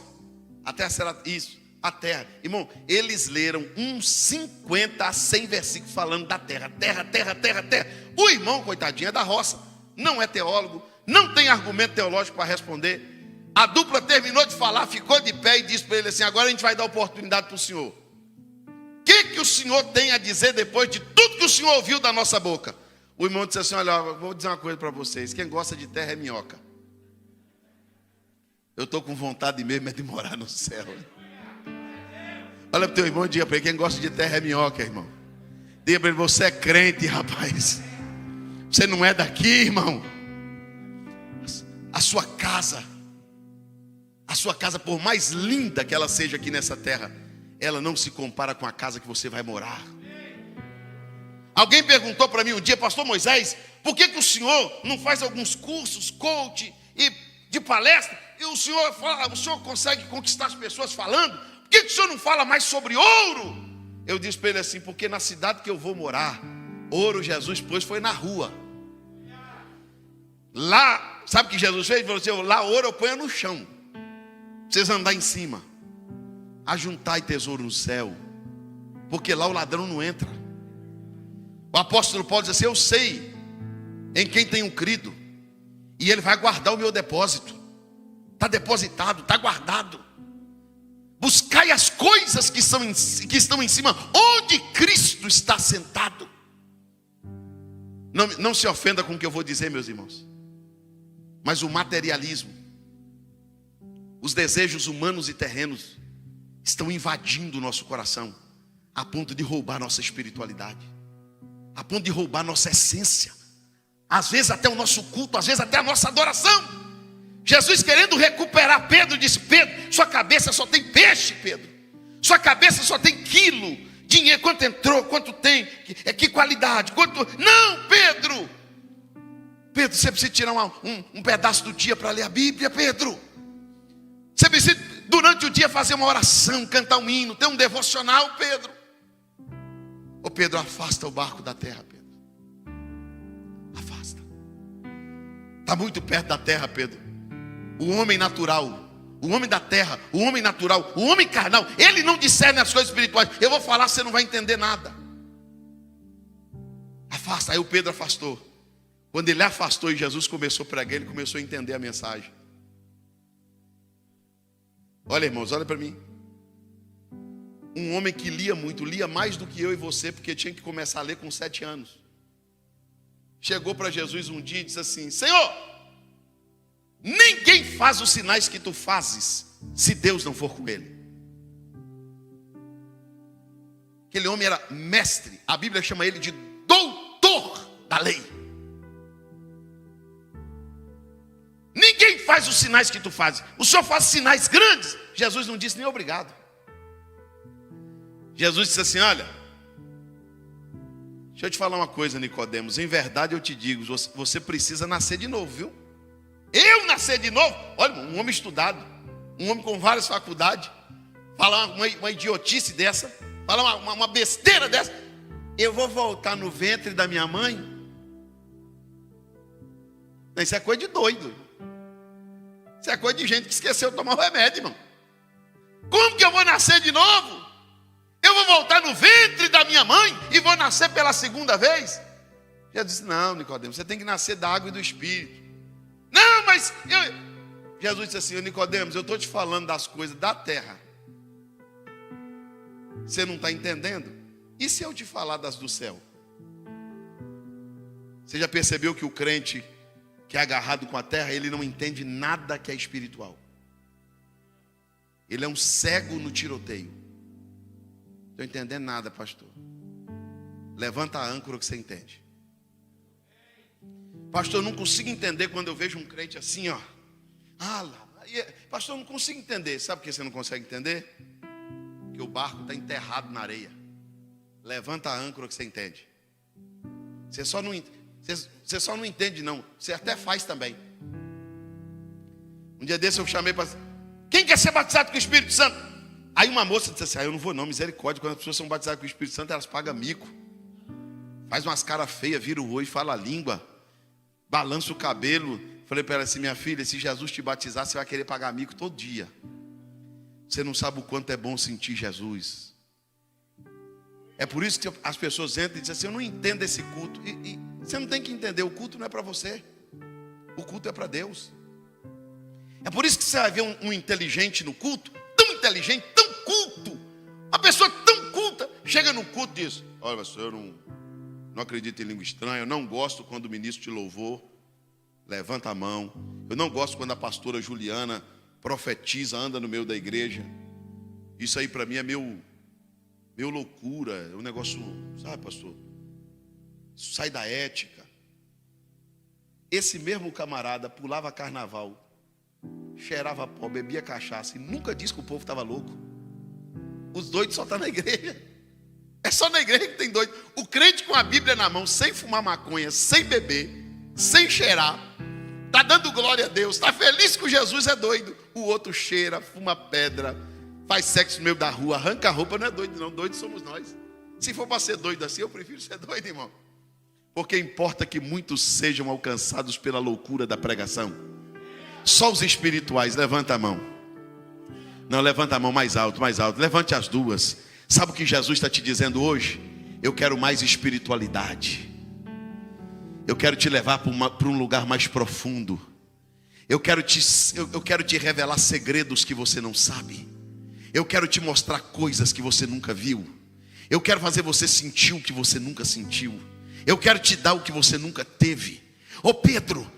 A terra será isso. A terra. Irmão, eles leram uns 50 a 100 versículos falando da terra. Terra, terra, terra, terra. O irmão, coitadinho, é da roça. Não é teólogo. Não tem argumento teológico para responder. A dupla terminou de falar, ficou de pé e disse para ele assim: agora a gente vai dar oportunidade para o senhor. O que o senhor tem a dizer depois de tudo que o senhor ouviu da nossa boca? O irmão disse assim: olha, vou dizer uma coisa para vocês. Quem gosta de terra é minhoca. Eu estou com vontade mesmo de morar no céu. Olha para o teu irmão e diga para ele: quem gosta de terra é minhoca, irmão. Diga para ele: você é crente, rapaz. Você não é daqui, irmão. A sua casa, por mais linda que ela seja aqui nessa terra, ela não se compara com a casa que você vai morar. Alguém perguntou para mim um dia: pastor Moisés, por que o senhor não faz alguns cursos, coach e de palestra, e o senhor consegue conquistar as pessoas falando? Por que o senhor não fala mais sobre ouro? Eu disse para ele assim: porque na cidade que eu vou morar, ouro Jesus pôs foi na rua. Lá, sabe o que Jesus fez? Ele falou assim: lá ouro eu ponho no chão, vocês andar em cima. Ajuntai tesouro no céu, porque lá o ladrão não entra. O apóstolo Paulo diz assim: eu sei em quem tenho crido, e ele vai guardar o meu depósito. Está depositado, está guardado. Buscai as coisas que estão em cima, onde Cristo está sentado. Não se ofenda com o que eu vou dizer, meus irmãos, mas o materialismo, os desejos humanos e terrenos estão invadindo o nosso coração, a ponto de roubar nossa espiritualidade, a ponto de roubar nossa essência, às vezes até o nosso culto, às vezes até a nossa adoração. Jesus, querendo recuperar Pedro, disse: Pedro, sua cabeça só tem peixe, Pedro. Sua cabeça só tem quilo, dinheiro, quanto entrou, quanto tem, que qualidade, quanto... Não, Pedro, você precisa tirar um pedaço do dia para ler a Bíblia, Pedro. Você precisa, durante o dia, fazer uma oração, cantar um hino, ter um devocional, Pedro. Ô Pedro, afasta o barco da terra, Pedro. Afasta. Está muito perto da terra, Pedro. O homem natural, o homem da terra, o homem natural, o homem carnal, ele não discerne as coisas espirituais. Eu vou falar, você não vai entender nada. Afasta. Aí o Pedro afastou. Quando ele afastou e Jesus começou a pregar, ele começou a entender a mensagem. Olha, irmãos, olha para mim. Um homem que lia muito, lia mais do que eu e você, porque tinha que começar a ler com 7 anos. Chegou para Jesus um dia e disse assim: Senhor, ninguém faz os sinais que tu fazes, se Deus não for com ele. Aquele homem era mestre, a Bíblia chama ele de doutor da lei. Ninguém faz os sinais que tu fazes. O Senhor faz sinais grandes. Jesus não disse nem obrigado. Jesus disse assim: olha, deixa eu te falar uma coisa, Nicodemos. Em verdade eu te digo, você precisa nascer de novo, viu? Eu nascer de novo? Olha, um homem estudado, um homem com várias faculdades, falar uma idiotice dessa, falar uma besteira dessa. Eu vou voltar no ventre da minha mãe? Isso é coisa de doido. Isso é coisa de gente que esqueceu de tomar o remédio, irmão. Como que eu vou nascer de novo? Eu vou voltar no ventre da minha mãe e vou nascer pela segunda vez? Jesus disse: não, Nicodemo, você tem que nascer da água e do Espírito. Não, mas Jesus disse assim: Nicodemos, eu estou te falando das coisas da terra. Você não está entendendo? E se eu te falar das do céu? Você já percebeu que o crente que é agarrado com a terra, ele não entende nada que é espiritual. Ele é um cego no tiroteio. Não estou entendendo nada, pastor. Levanta a âncora que você entende. Pastor, eu não consigo entender quando eu vejo um crente assim, ó. Pastor, eu não consigo entender. Sabe por que você não consegue entender? Porque o barco está enterrado na areia. Levanta a âncora que você entende. Você só não entende, não. Você até faz também. Um dia desse eu chamei para... Quem quer ser batizado com o Espírito Santo? Aí uma moça disse assim, eu não vou não, misericórdia. Quando as pessoas são batizadas com o Espírito Santo, elas pagam mico. Faz umas caras feias, vira o olho, fala a língua. Balança o cabelo. Falei para ela assim, minha filha, se Jesus te batizar, você vai querer pagar mico todo dia. Você não sabe o quanto é bom sentir Jesus. É por isso que as pessoas entram e dizem assim, eu não entendo esse culto. E você não tem que entender, o culto não é para você. O culto é para Deus. É por isso que você vai ver um inteligente no culto, tão inteligente, tão culto. A pessoa tão culta, chega no culto e diz, olha, pastor, eu não acredito em língua estranha, eu não gosto quando o ministro te louvou. Levanta a mão. Eu não gosto quando a pastora Juliana profetiza, anda no meio da igreja. Isso aí para mim é meu loucura. É um negócio, sabe, pastor? Isso sai da ética. Esse mesmo camarada pulava carnaval, cheirava pó, bebia cachaça e nunca disse que o povo estava louco. Os doidos só estão na igreja. É só na igreja que tem doido. O crente com a Bíblia na mão, sem fumar maconha, sem beber, sem cheirar, está dando glória a Deus, está feliz com Jesus, é doido. O outro cheira, fuma pedra, faz sexo no meio da rua, arranca a roupa, não é doido não, doidos somos nós. Se for para ser doido assim, eu prefiro ser doido, irmão. Porque importa que muitos sejam alcançados pela loucura da pregação. Só os espirituais, levanta a mão. Não, levanta a mão mais alto, levante as duas. Sabe o que Jesus está te dizendo hoje? Eu quero mais espiritualidade. Eu quero te levar para um lugar mais profundo. Eu quero te revelar segredos que você não sabe. Eu quero te mostrar coisas que você nunca viu. Eu quero fazer você sentir o que você nunca sentiu. Eu quero te dar o que você nunca teve. Ô Pedro,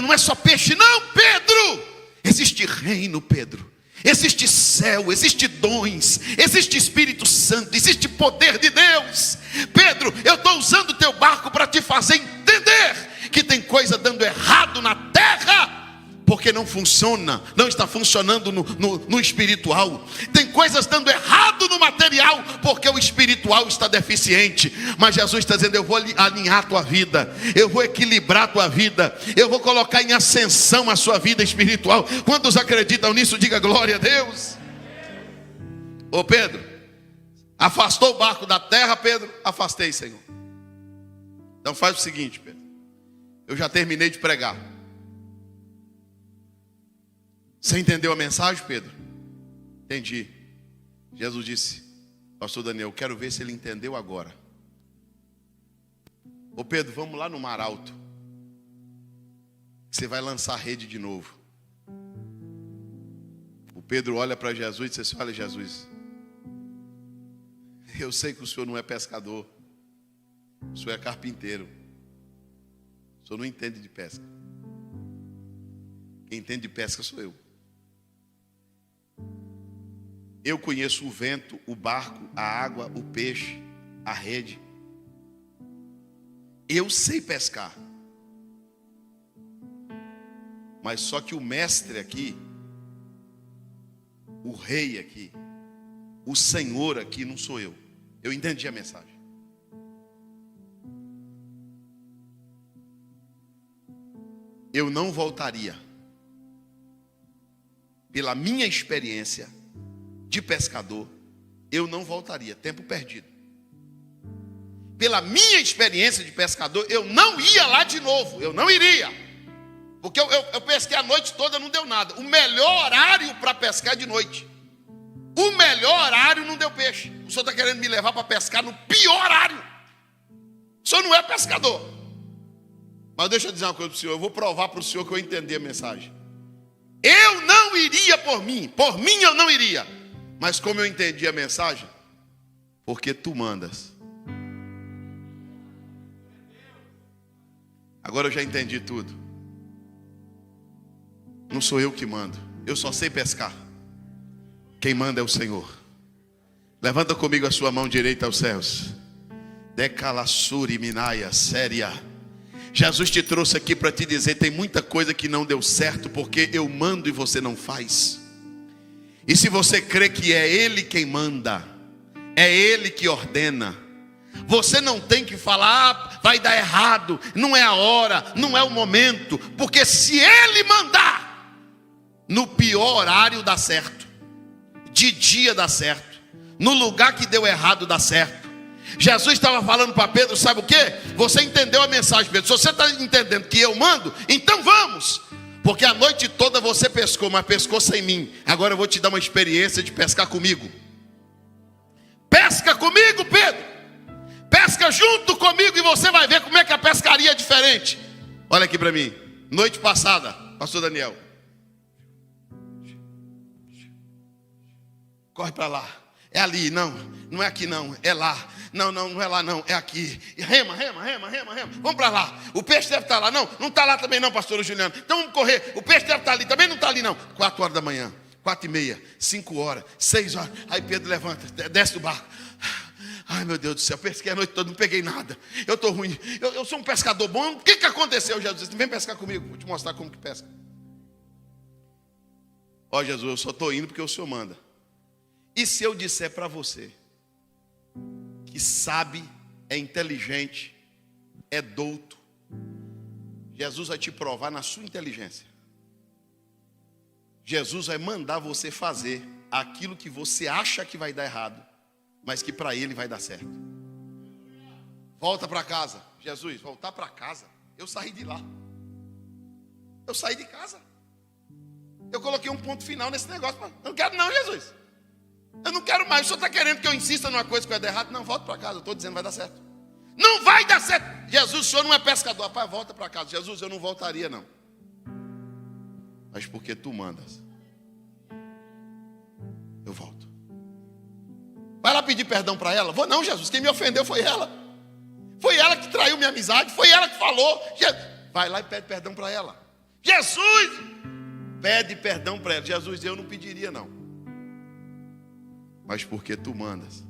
não é só peixe não, Pedro. Existe reino, Pedro. Existe céu, existe dons, existe Espírito Santo, existe poder de Deus. Pedro, eu estou usando o teu barco para te fazer entender que tem coisa dando errado na terra, porque não funciona, não está funcionando no espiritual. Tem coisas dando errado no material, porque o espiritual está deficiente. Mas Jesus está dizendo, eu vou alinhar a tua vida, eu vou equilibrar a tua vida, eu vou colocar em ascensão a sua vida espiritual. Quantos acreditam nisso? Diga glória a Deus. Ô Pedro, afastou o barco da terra, Pedro? Afastei, Senhor. Então faz o seguinte, Pedro, eu já terminei de pregar. Você entendeu a mensagem, Pedro? Entendi. Jesus disse, pastor Daniel, quero ver se ele entendeu agora. Ô Pedro, vamos lá no mar alto. Você vai lançar a rede de novo. O Pedro olha para Jesus e diz assim, olha Jesus, eu sei que o senhor não é pescador, o senhor é carpinteiro, o senhor não entende de pesca. Quem entende de pesca sou eu. Eu conheço o vento, o barco, a água, o peixe, a rede. Eu sei pescar. Mas só que o mestre aqui, o rei aqui, o Senhor aqui não sou eu. Eu entendi a mensagem. Eu não voltaria, pela minha experiência de pescador, eu não voltaria, tempo perdido. Pela minha experiência de pescador, eu não ia lá de novo, eu não iria. Porque eu pesquei a noite toda, não deu nada. O melhor horário para pescar é de noite. O melhor horário não deu peixe. O senhor está querendo me levar para pescar no pior horário. O senhor não é pescador. Mas deixa eu dizer uma coisa para o senhor, eu vou provar para o senhor que eu entendi a mensagem. Eu não iria por mim eu não iria. Mas como eu entendi a mensagem, porque tu mandas. Agora eu já entendi tudo. Não sou eu que mando, eu só sei pescar. Quem manda é o Senhor. Levanta comigo a sua mão direita aos céus. Decalassuri minaia séria. Jesus te trouxe aqui para te dizer: tem muita coisa que não deu certo porque eu mando e você não faz. E se você crê que é Ele quem manda, é Ele que ordena, você não tem que falar: vai dar errado, não é a hora, não é o momento. Porque se Ele mandar, no pior horário dá certo, de dia dá certo, no lugar que deu errado dá certo. Jesus estava falando para Pedro, sabe o que? Você entendeu a mensagem, Pedro. Se você está entendendo que eu mando, então vamos. Porque a noite toda você pescou, mas pescou sem mim. Agora eu vou te dar uma experiência de pescar comigo. Pesca comigo, Pedro. Pesca junto comigo e você vai ver como é que a pescaria é diferente. Olha aqui para mim. Noite passada, pastor Daniel. Corre para lá. É ali, não é aqui não, é lá. Não é lá não, é aqui. Rema. Vamos para lá. O peixe deve estar lá. Não está lá também não, pastor Juliano. Então vamos correr. O peixe deve estar ali, também não está ali não. 4 horas da manhã, 4h30, 5 horas, 6 horas. Aí Pedro levanta, desce do barco. Ai meu Deus do céu, pesquei a noite toda, não peguei nada. Eu estou ruim, eu sou um pescador bom. O que aconteceu? Jesus disse: vem pescar comigo, vou te mostrar como que pesca. Ó Jesus, eu só estou indo porque o Senhor manda. E se eu disser para você que sabe, é inteligente, é douto, Jesus vai te provar na sua inteligência. Jesus vai mandar você fazer aquilo que você acha que vai dar errado, mas que para Ele vai dar certo. Volta para casa. Jesus, voltar para casa? Eu saí de lá. Eu saí de casa. Eu coloquei um ponto final nesse negócio. Eu não quero não, Jesus. Eu não quero mais. O senhor está querendo que eu insista numa coisa que vai dar errado? Não, volta para casa. Eu estou dizendo, vai dar certo. Não vai dar certo. Jesus, o senhor não é pescador. Rapaz, volta para casa. Jesus, eu não voltaria não. Mas porque tu mandas, eu volto. Vai lá pedir perdão para ela? Vou não, Jesus. Quem me ofendeu foi ela. Foi ela que traiu minha amizade. Foi ela que falou. Vai lá e pede perdão para ela. Jesus, pede perdão para ela. Jesus, eu não pediria não. Mas porque tu mandas,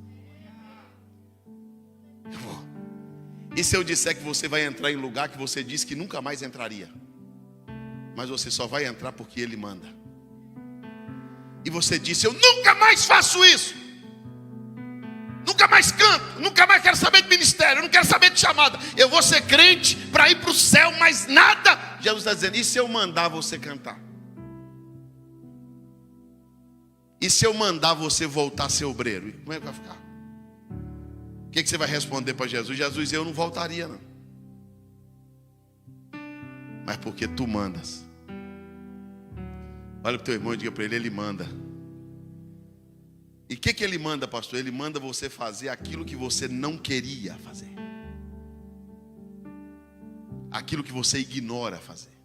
eu vou. E se eu disser que você vai entrar em lugar que você disse que nunca mais entraria, mas você só vai entrar porque Ele manda. E você disse: eu nunca mais faço isso, nunca mais canto, nunca mais quero saber de ministério, eu não quero saber de chamada, eu vou ser crente para ir para o céu, mas nada. Jesus está dizendo: e se eu mandar você cantar? E se eu mandar você voltar a ser obreiro? Como é que vai ficar? O que você vai responder para Jesus? Jesus, eu não voltaria não. Mas porque tu mandas. Olha para o teu irmão e diga para ele: ele manda. E o que ele manda, pastor? Ele manda você fazer aquilo que você não queria fazer. Aquilo que você ignora fazer.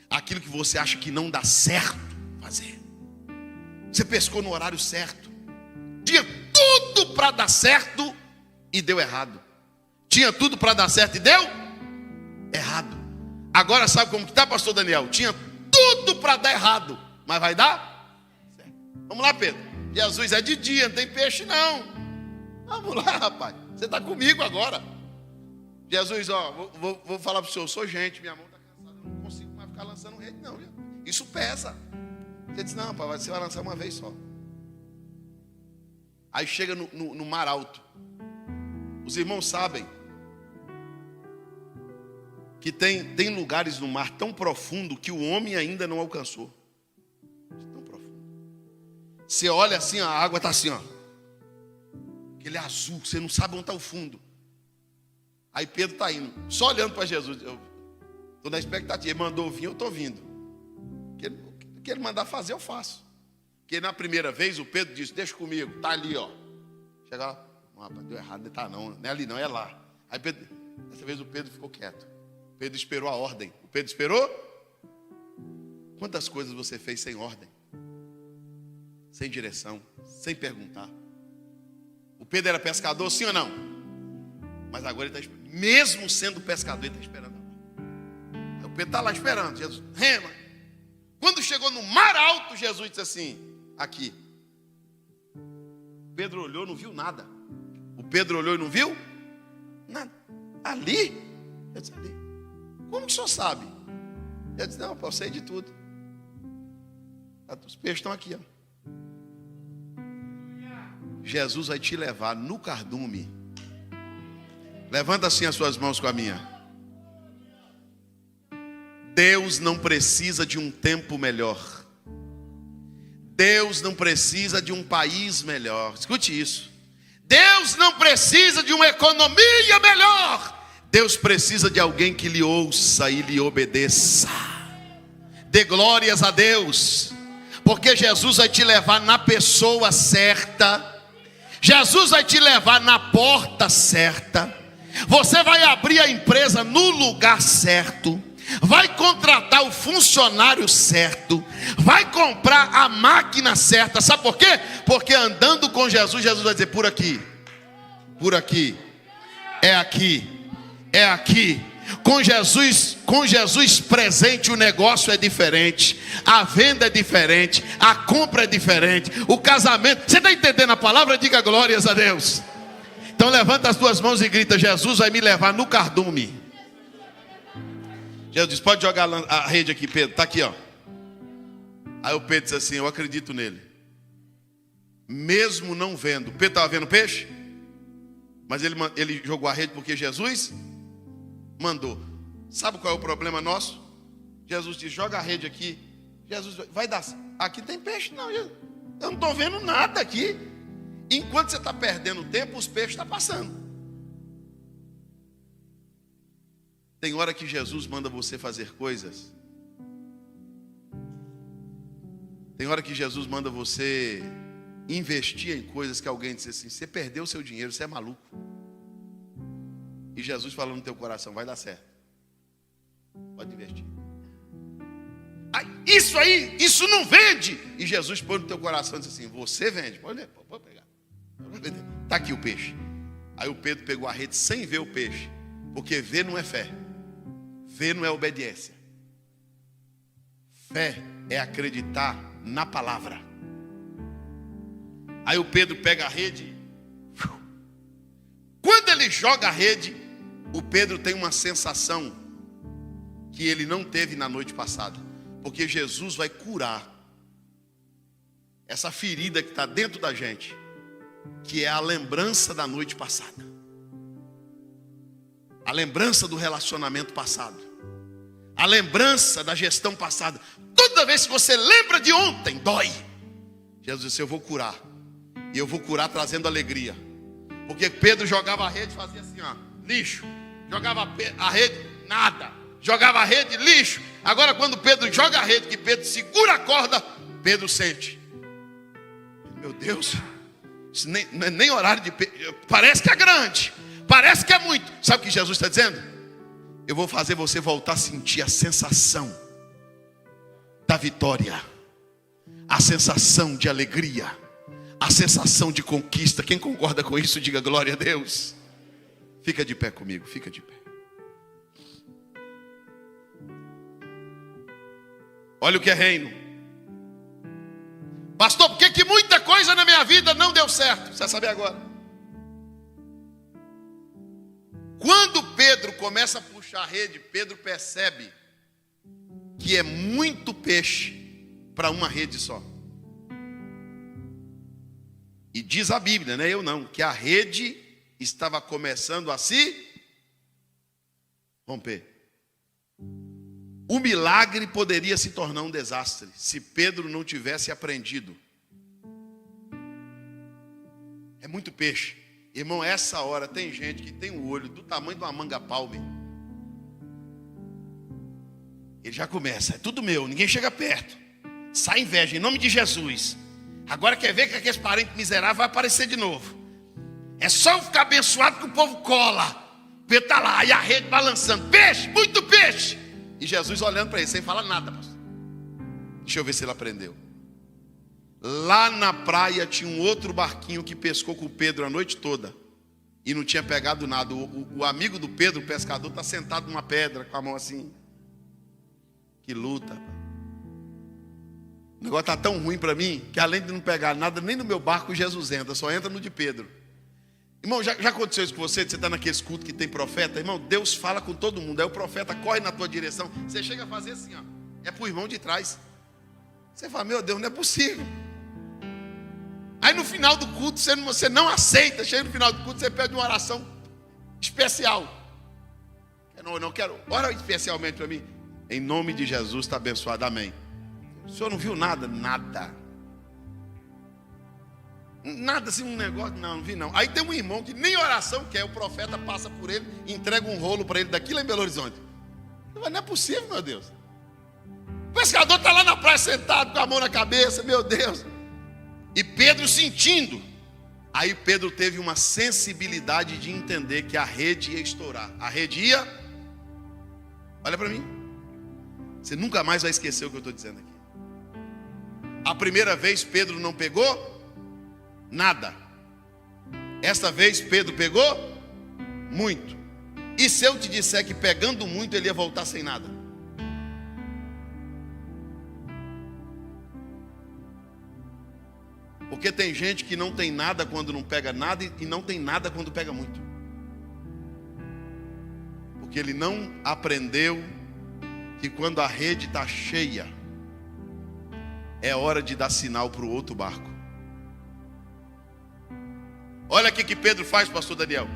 Aquilo que você acha que não dá certo fazer. Você pescou no horário certo. Tinha tudo para dar certo e deu errado. Tinha tudo para dar certo e deu errado. Agora sabe como que está, pastor Daniel? Tinha tudo para dar errado, mas vai dar certo. Vamos lá, Pedro. Jesus, é de dia, não tem peixe não. Vamos lá, rapaz. Você está comigo agora. Jesus, ó, vou falar para o senhor, eu sou gente, minha mão está cansada, eu não consigo mais ficar lançando rede não. Isso pesa. Você disse: não, pai, você vai lançar uma vez só. Aí chega no mar alto. Os irmãos sabem que tem lugares no mar tão profundo que o homem ainda não alcançou. Tão profundo. Você olha assim, a água está assim, ó. Aquele azul, você não sabe onde está o fundo. Aí Pedro está indo, só olhando para Jesus. Eu estou na expectativa. Ele mandou vir, eu estou vindo. O que ele mandar fazer, eu faço. Porque na primeira vez o Pedro disse: deixa comigo, está ali, ó. Chega lá, não, rapaz, deu errado, não está não é ali não, é lá. Aí Pedro, dessa vez o Pedro ficou quieto. O Pedro esperou a ordem. O Pedro esperou? Quantas coisas você fez sem ordem? Sem direção, sem perguntar. O Pedro era pescador, sim ou não? Mas agora ele está esperando. Mesmo sendo pescador, ele está esperando. Aí o Pedro está lá esperando. Jesus, rema. Quando chegou no mar alto, Jesus disse assim: aqui. Pedro olhou, não viu nada. O Pedro olhou e não viu nada. Ali? Eu disse: ali. Como que o senhor sabe? Eu disse, não, eu sei de tudo. Os peixes estão aqui, ó. Jesus vai te levar no cardume. Levanta assim as suas mãos com a minha. Deus não precisa de um tempo melhor. Deus não precisa de um país melhor. Escute isso. Deus não precisa de uma economia melhor. Deus precisa de alguém que lhe ouça e lhe obedeça. Dê glórias a Deus. Porque Jesus vai te levar na pessoa certa. Jesus vai te levar na porta certa. Você vai abrir a empresa no lugar certo. Vai contratar o funcionário certo. Vai comprar a máquina certa. Sabe por quê? Porque andando com Jesus, Jesus vai dizer: por aqui, é aqui, é aqui. Com Jesus presente, o negócio é diferente, a venda é diferente, a compra é diferente, o casamento. Você está entendendo a palavra? Diga glórias a Deus. Então levanta as duas mãos e grita: Jesus vai me levar no cardume. Jesus diz: pode jogar a rede aqui, Pedro, está aqui, ó. Aí o Pedro diz assim: eu acredito nele, mesmo não vendo. Pedro estava vendo peixe, mas ele jogou a rede porque Jesus mandou. Sabe qual é o problema nosso? Jesus diz: joga a rede aqui. Jesus vai dar. Aqui tem peixe? Não, eu não estou vendo nada aqui. Enquanto você está perdendo tempo, os peixes estão passando. Tem hora que Jesus manda você fazer coisas. Tem hora que Jesus manda você investir em coisas que alguém diz assim: você perdeu o seu dinheiro, você é maluco. E Jesus falando no teu coração: vai dar certo, pode investir. Isso aí, isso não vende. E Jesus põe no teu coração e diz assim: você vende, pode pegar. Está aqui o peixe. Aí o Pedro pegou a rede sem ver o peixe, porque ver não é fé, ver não é obediência. Fé é acreditar na palavra. Aí o Pedro pega a rede. Quando ele joga a rede, o Pedro tem uma sensação que ele não teve na noite passada. Porque Jesus vai curar essa ferida que está dentro da gente, que é a lembrança da noite passada, a lembrança do relacionamento passado, a lembrança da gestão passada. Toda vez que você lembra de ontem, dói. Jesus disse: eu vou curar. E eu vou curar trazendo alegria. Porque Pedro jogava a rede, fazia assim, ó, lixo. Jogava a rede, nada. Jogava a rede, lixo. Agora quando Pedro joga a rede, que Pedro segura a corda, Pedro sente: meu Deus, isso não é nem horário de... Parece que é grande, parece que é muito. Sabe o que Jesus está dizendo? Eu vou fazer você voltar a sentir a sensação da vitória, a sensação de alegria, a sensação de conquista. Quem concorda com isso, diga glória a Deus. Fica de pé comigo, fica de pé. Olha o que é reino. Pastor, por que muita coisa na minha vida não deu certo? Você vai saber agora. Quando Pedro começa a puxar a rede, Pedro percebe que é muito peixe para uma rede só. E diz a Bíblia, né? Eu não, que a rede estava começando a se romper. O milagre poderia se tornar um desastre se Pedro não tivesse aprendido. É muito peixe. Irmão, essa hora tem gente que tem o olho do tamanho de uma manga palme. Ele já começa: é tudo meu, ninguém chega perto. Sai inveja, em nome de Jesus. Agora quer ver que aquele parente miserável vai aparecer de novo. É só eu ficar abençoado que o povo cola. Pedro está lá, e a rede balançando. Peixe, muito peixe. E Jesus olhando para ele, sem falar nada, pastor. Deixa eu ver se ele aprendeu. Lá na praia tinha um outro barquinho que pescou com o Pedro a noite toda e não tinha pegado nada. O amigo do Pedro, o pescador, está sentado numa pedra com a mão assim. Que luta. O negócio está tão ruim para mim que além de não pegar nada nem no meu barco, Jesus entra, só entra no de Pedro. Irmão, já aconteceu isso com você? Você está naqueles cultos que tem profeta? Irmão, Deus fala com todo mundo. Aí o profeta corre na tua direção. Você chega a fazer assim, ó. É para o irmão de trás. Você fala, meu Deus, não é possível. Aí no final do culto, você não aceita. Chega no final do culto, você pede uma oração especial. Eu não quero. Ora especialmente para mim. Em nome de Jesus, está abençoado. Amém. O senhor não viu nada? Nada. Nada assim, um negócio, não vi não. Aí tem um irmão que nem oração quer, o profeta passa por ele, entrega um rolo para ele daqui lá em Belo Horizonte. Não é possível, meu Deus. O pescador está lá na praia sentado com a mão na cabeça, meu Deus. E Pedro sentindo. Aí Pedro teve uma sensibilidade de entender que a rede ia estourar. A rede ia. Olha para mim. Você nunca mais vai esquecer o que eu estou dizendo aqui. A primeira vez Pedro não pegou nada. Esta vez Pedro pegou muito. E se eu te disser que pegando muito ele ia voltar sem nada? Porque tem gente que não tem nada quando não pega nada e não tem nada quando pega muito. Porque ele não aprendeu que quando a rede está cheia é hora de dar sinal para o outro barco. Olha aqui que Pedro faz, pastor Daniel.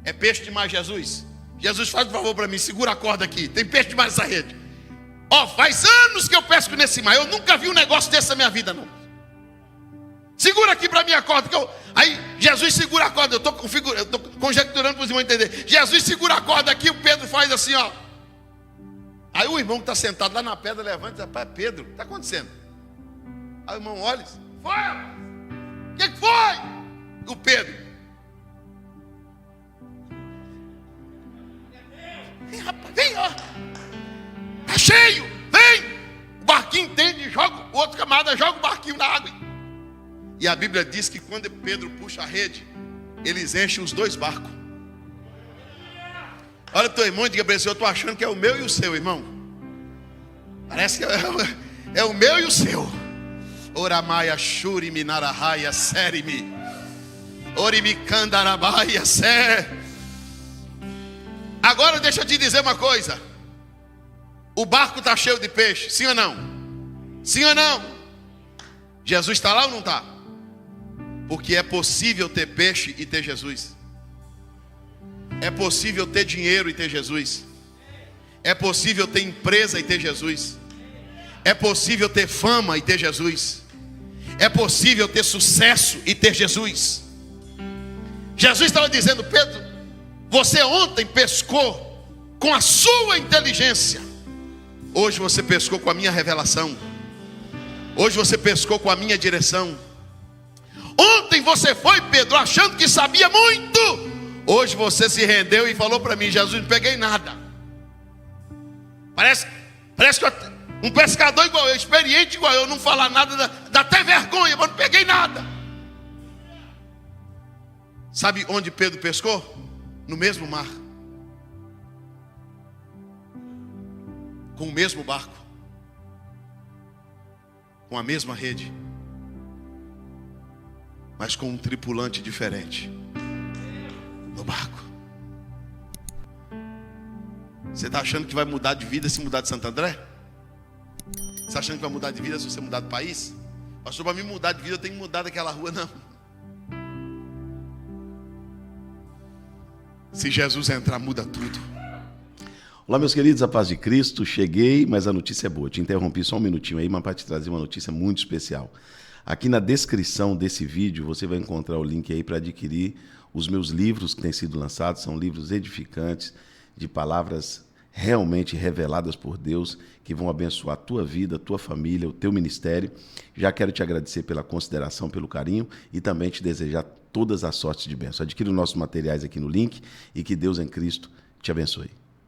É peixe demais, Jesus. Jesus, faz um favor para mim, segura a corda aqui. Tem peixe demais nessa rede. Ó, faz anos que eu pesco nesse mar. Eu nunca vi um negócio desse na minha vida, não. Segura aqui para mim a corda. Aí Jesus segura a corda. Eu estou conjecturando para os irmãos entender. Jesus segura a corda aqui, o Pedro faz assim, ó. Aí o irmão que está sentado lá na pedra levanta e diz, rapaz, Pedro, o que está acontecendo? Aí o irmão olha e diz, foi? O que foi? O Pedro. Vem, rapaz, vem, ó. Tá cheio, vem. O barquinho entende, joga, o outro camarada joga o barquinho na água. E a Bíblia diz que quando Pedro puxa a rede, eles enchem os dois barcos. Olha o teu irmão e diga para ele, eu estou achando que é o meu e o seu, irmão. Parece que é o meu e o seu. Oramaia, shuri, minarahaya, serimi. Orimicandarabaya, sé. Agora deixa eu te dizer uma coisa. O barco está cheio de peixe, sim ou não? Sim ou não? Jesus está lá ou não está? Porque é possível ter peixe e ter Jesus. É possível ter dinheiro e ter Jesus. É possível ter empresa e ter Jesus. É possível ter fama e ter Jesus. É possível ter sucesso e ter Jesus. Jesus estava dizendo, Pedro, você ontem pescou com a sua inteligência. Hoje você pescou com a minha revelação. Hoje você pescou com a minha direção. Ontem você foi, Pedro, achando que sabia muito. Hoje você se rendeu e falou para mim, Jesus, não peguei nada. Parece que um pescador igual eu, experiente igual eu, não falar nada, dá até vergonha, mas não peguei nada. Sabe onde Pedro pescou? No mesmo mar. Com o mesmo barco. Com a mesma rede. Mas com um tripulante diferente. No barco. Você está achando que vai mudar de vida se mudar de Santo André? Você está achando que vai mudar de vida se você mudar de país? Pastor, para mim mudar de vida eu tenho que mudar daquela rua, não. Se Jesus entrar, muda tudo. Olá, meus queridos, a paz de Cristo. Cheguei, mas a notícia é boa. Te interrompi só um minutinho aí, mas para te trazer uma notícia muito especial. Aqui na descrição desse vídeo, você vai encontrar o link aí para adquirir os meus livros que têm sido lançados. São livros edificantes, de palavras realmente reveladas por Deus, que vão abençoar a tua vida, a tua família, o teu ministério. Já quero te agradecer pela consideração, pelo carinho e também te desejar todas as sortes de bênção. Adquira os nossos materiais aqui no link e que Deus em Cristo te abençoe.